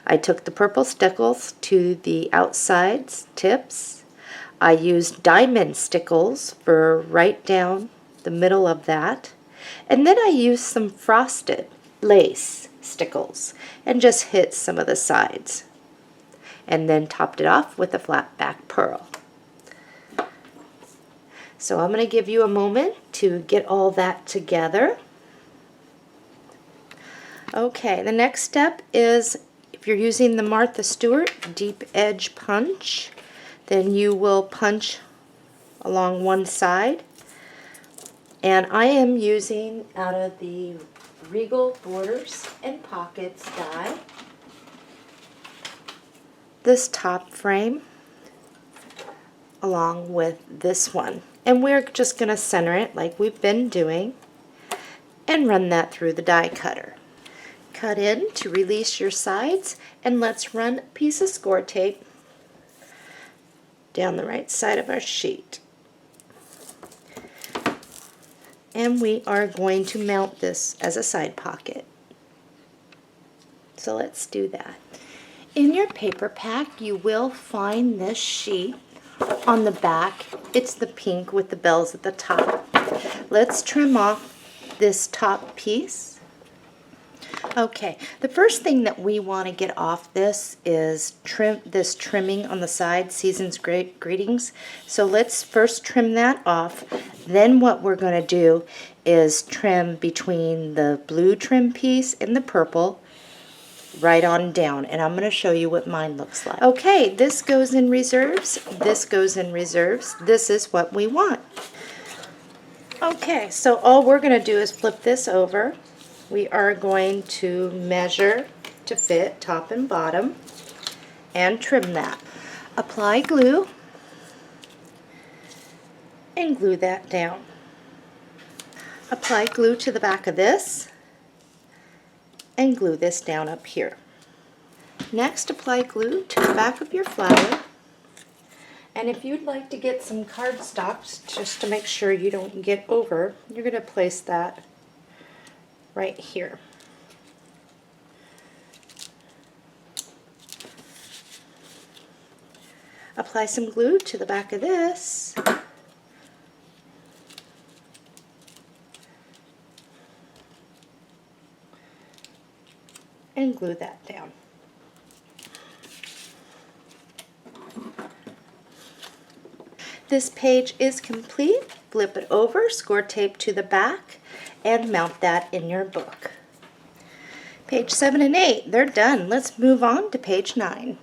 I took the purple stickles to the outsides tips. I used diamond stickles for right down the middle of that. And then I used some frosted lace stickles and just hit some of the sides. And then topped it off with a flat back pearl. So I'm going to give you a moment to get all that together. Okay, the next step is, if you're using the Martha Stewart deep edge punch, then you will punch along one side. And I am using out of the Regal Borders and Pockets die this top frame along with this one. And we're just going to center it like we've been doing and run that through the die cutter. Cut in to release your sides, and let's run a piece of score tape down the right side of our sheet. And we are going to mount this as a side pocket. So let's do that. In your paper pack, you will find this sheet on the back. It's the pink with the bells at the top. Let's trim off this top piece. Okay, the first thing that we want to get off this is trimming on the side, Season's Greetings. So let's first trim that off. Then what we're going to do is trim between the blue trim piece and the purple right on down, and I'm going to show you what mine looks like. Okay, this goes in reserves, this goes in reserves. This is what we want. Okay, so all we're going to do is flip this over. We are going to measure to fit top and bottom and trim that. Apply glue and glue that down. Apply glue to the back of this and glue this down up here. Next, apply glue to the back of your flower. And if you'd like to get some cardstock, just to make sure you don't get over, you're going to place that right here. Apply some glue to the back of this. And glue that down. This page is complete. Flip it over, score tape to the back, and mount that in your book. Page 7 and 8, they're done. Let's move on to page 9.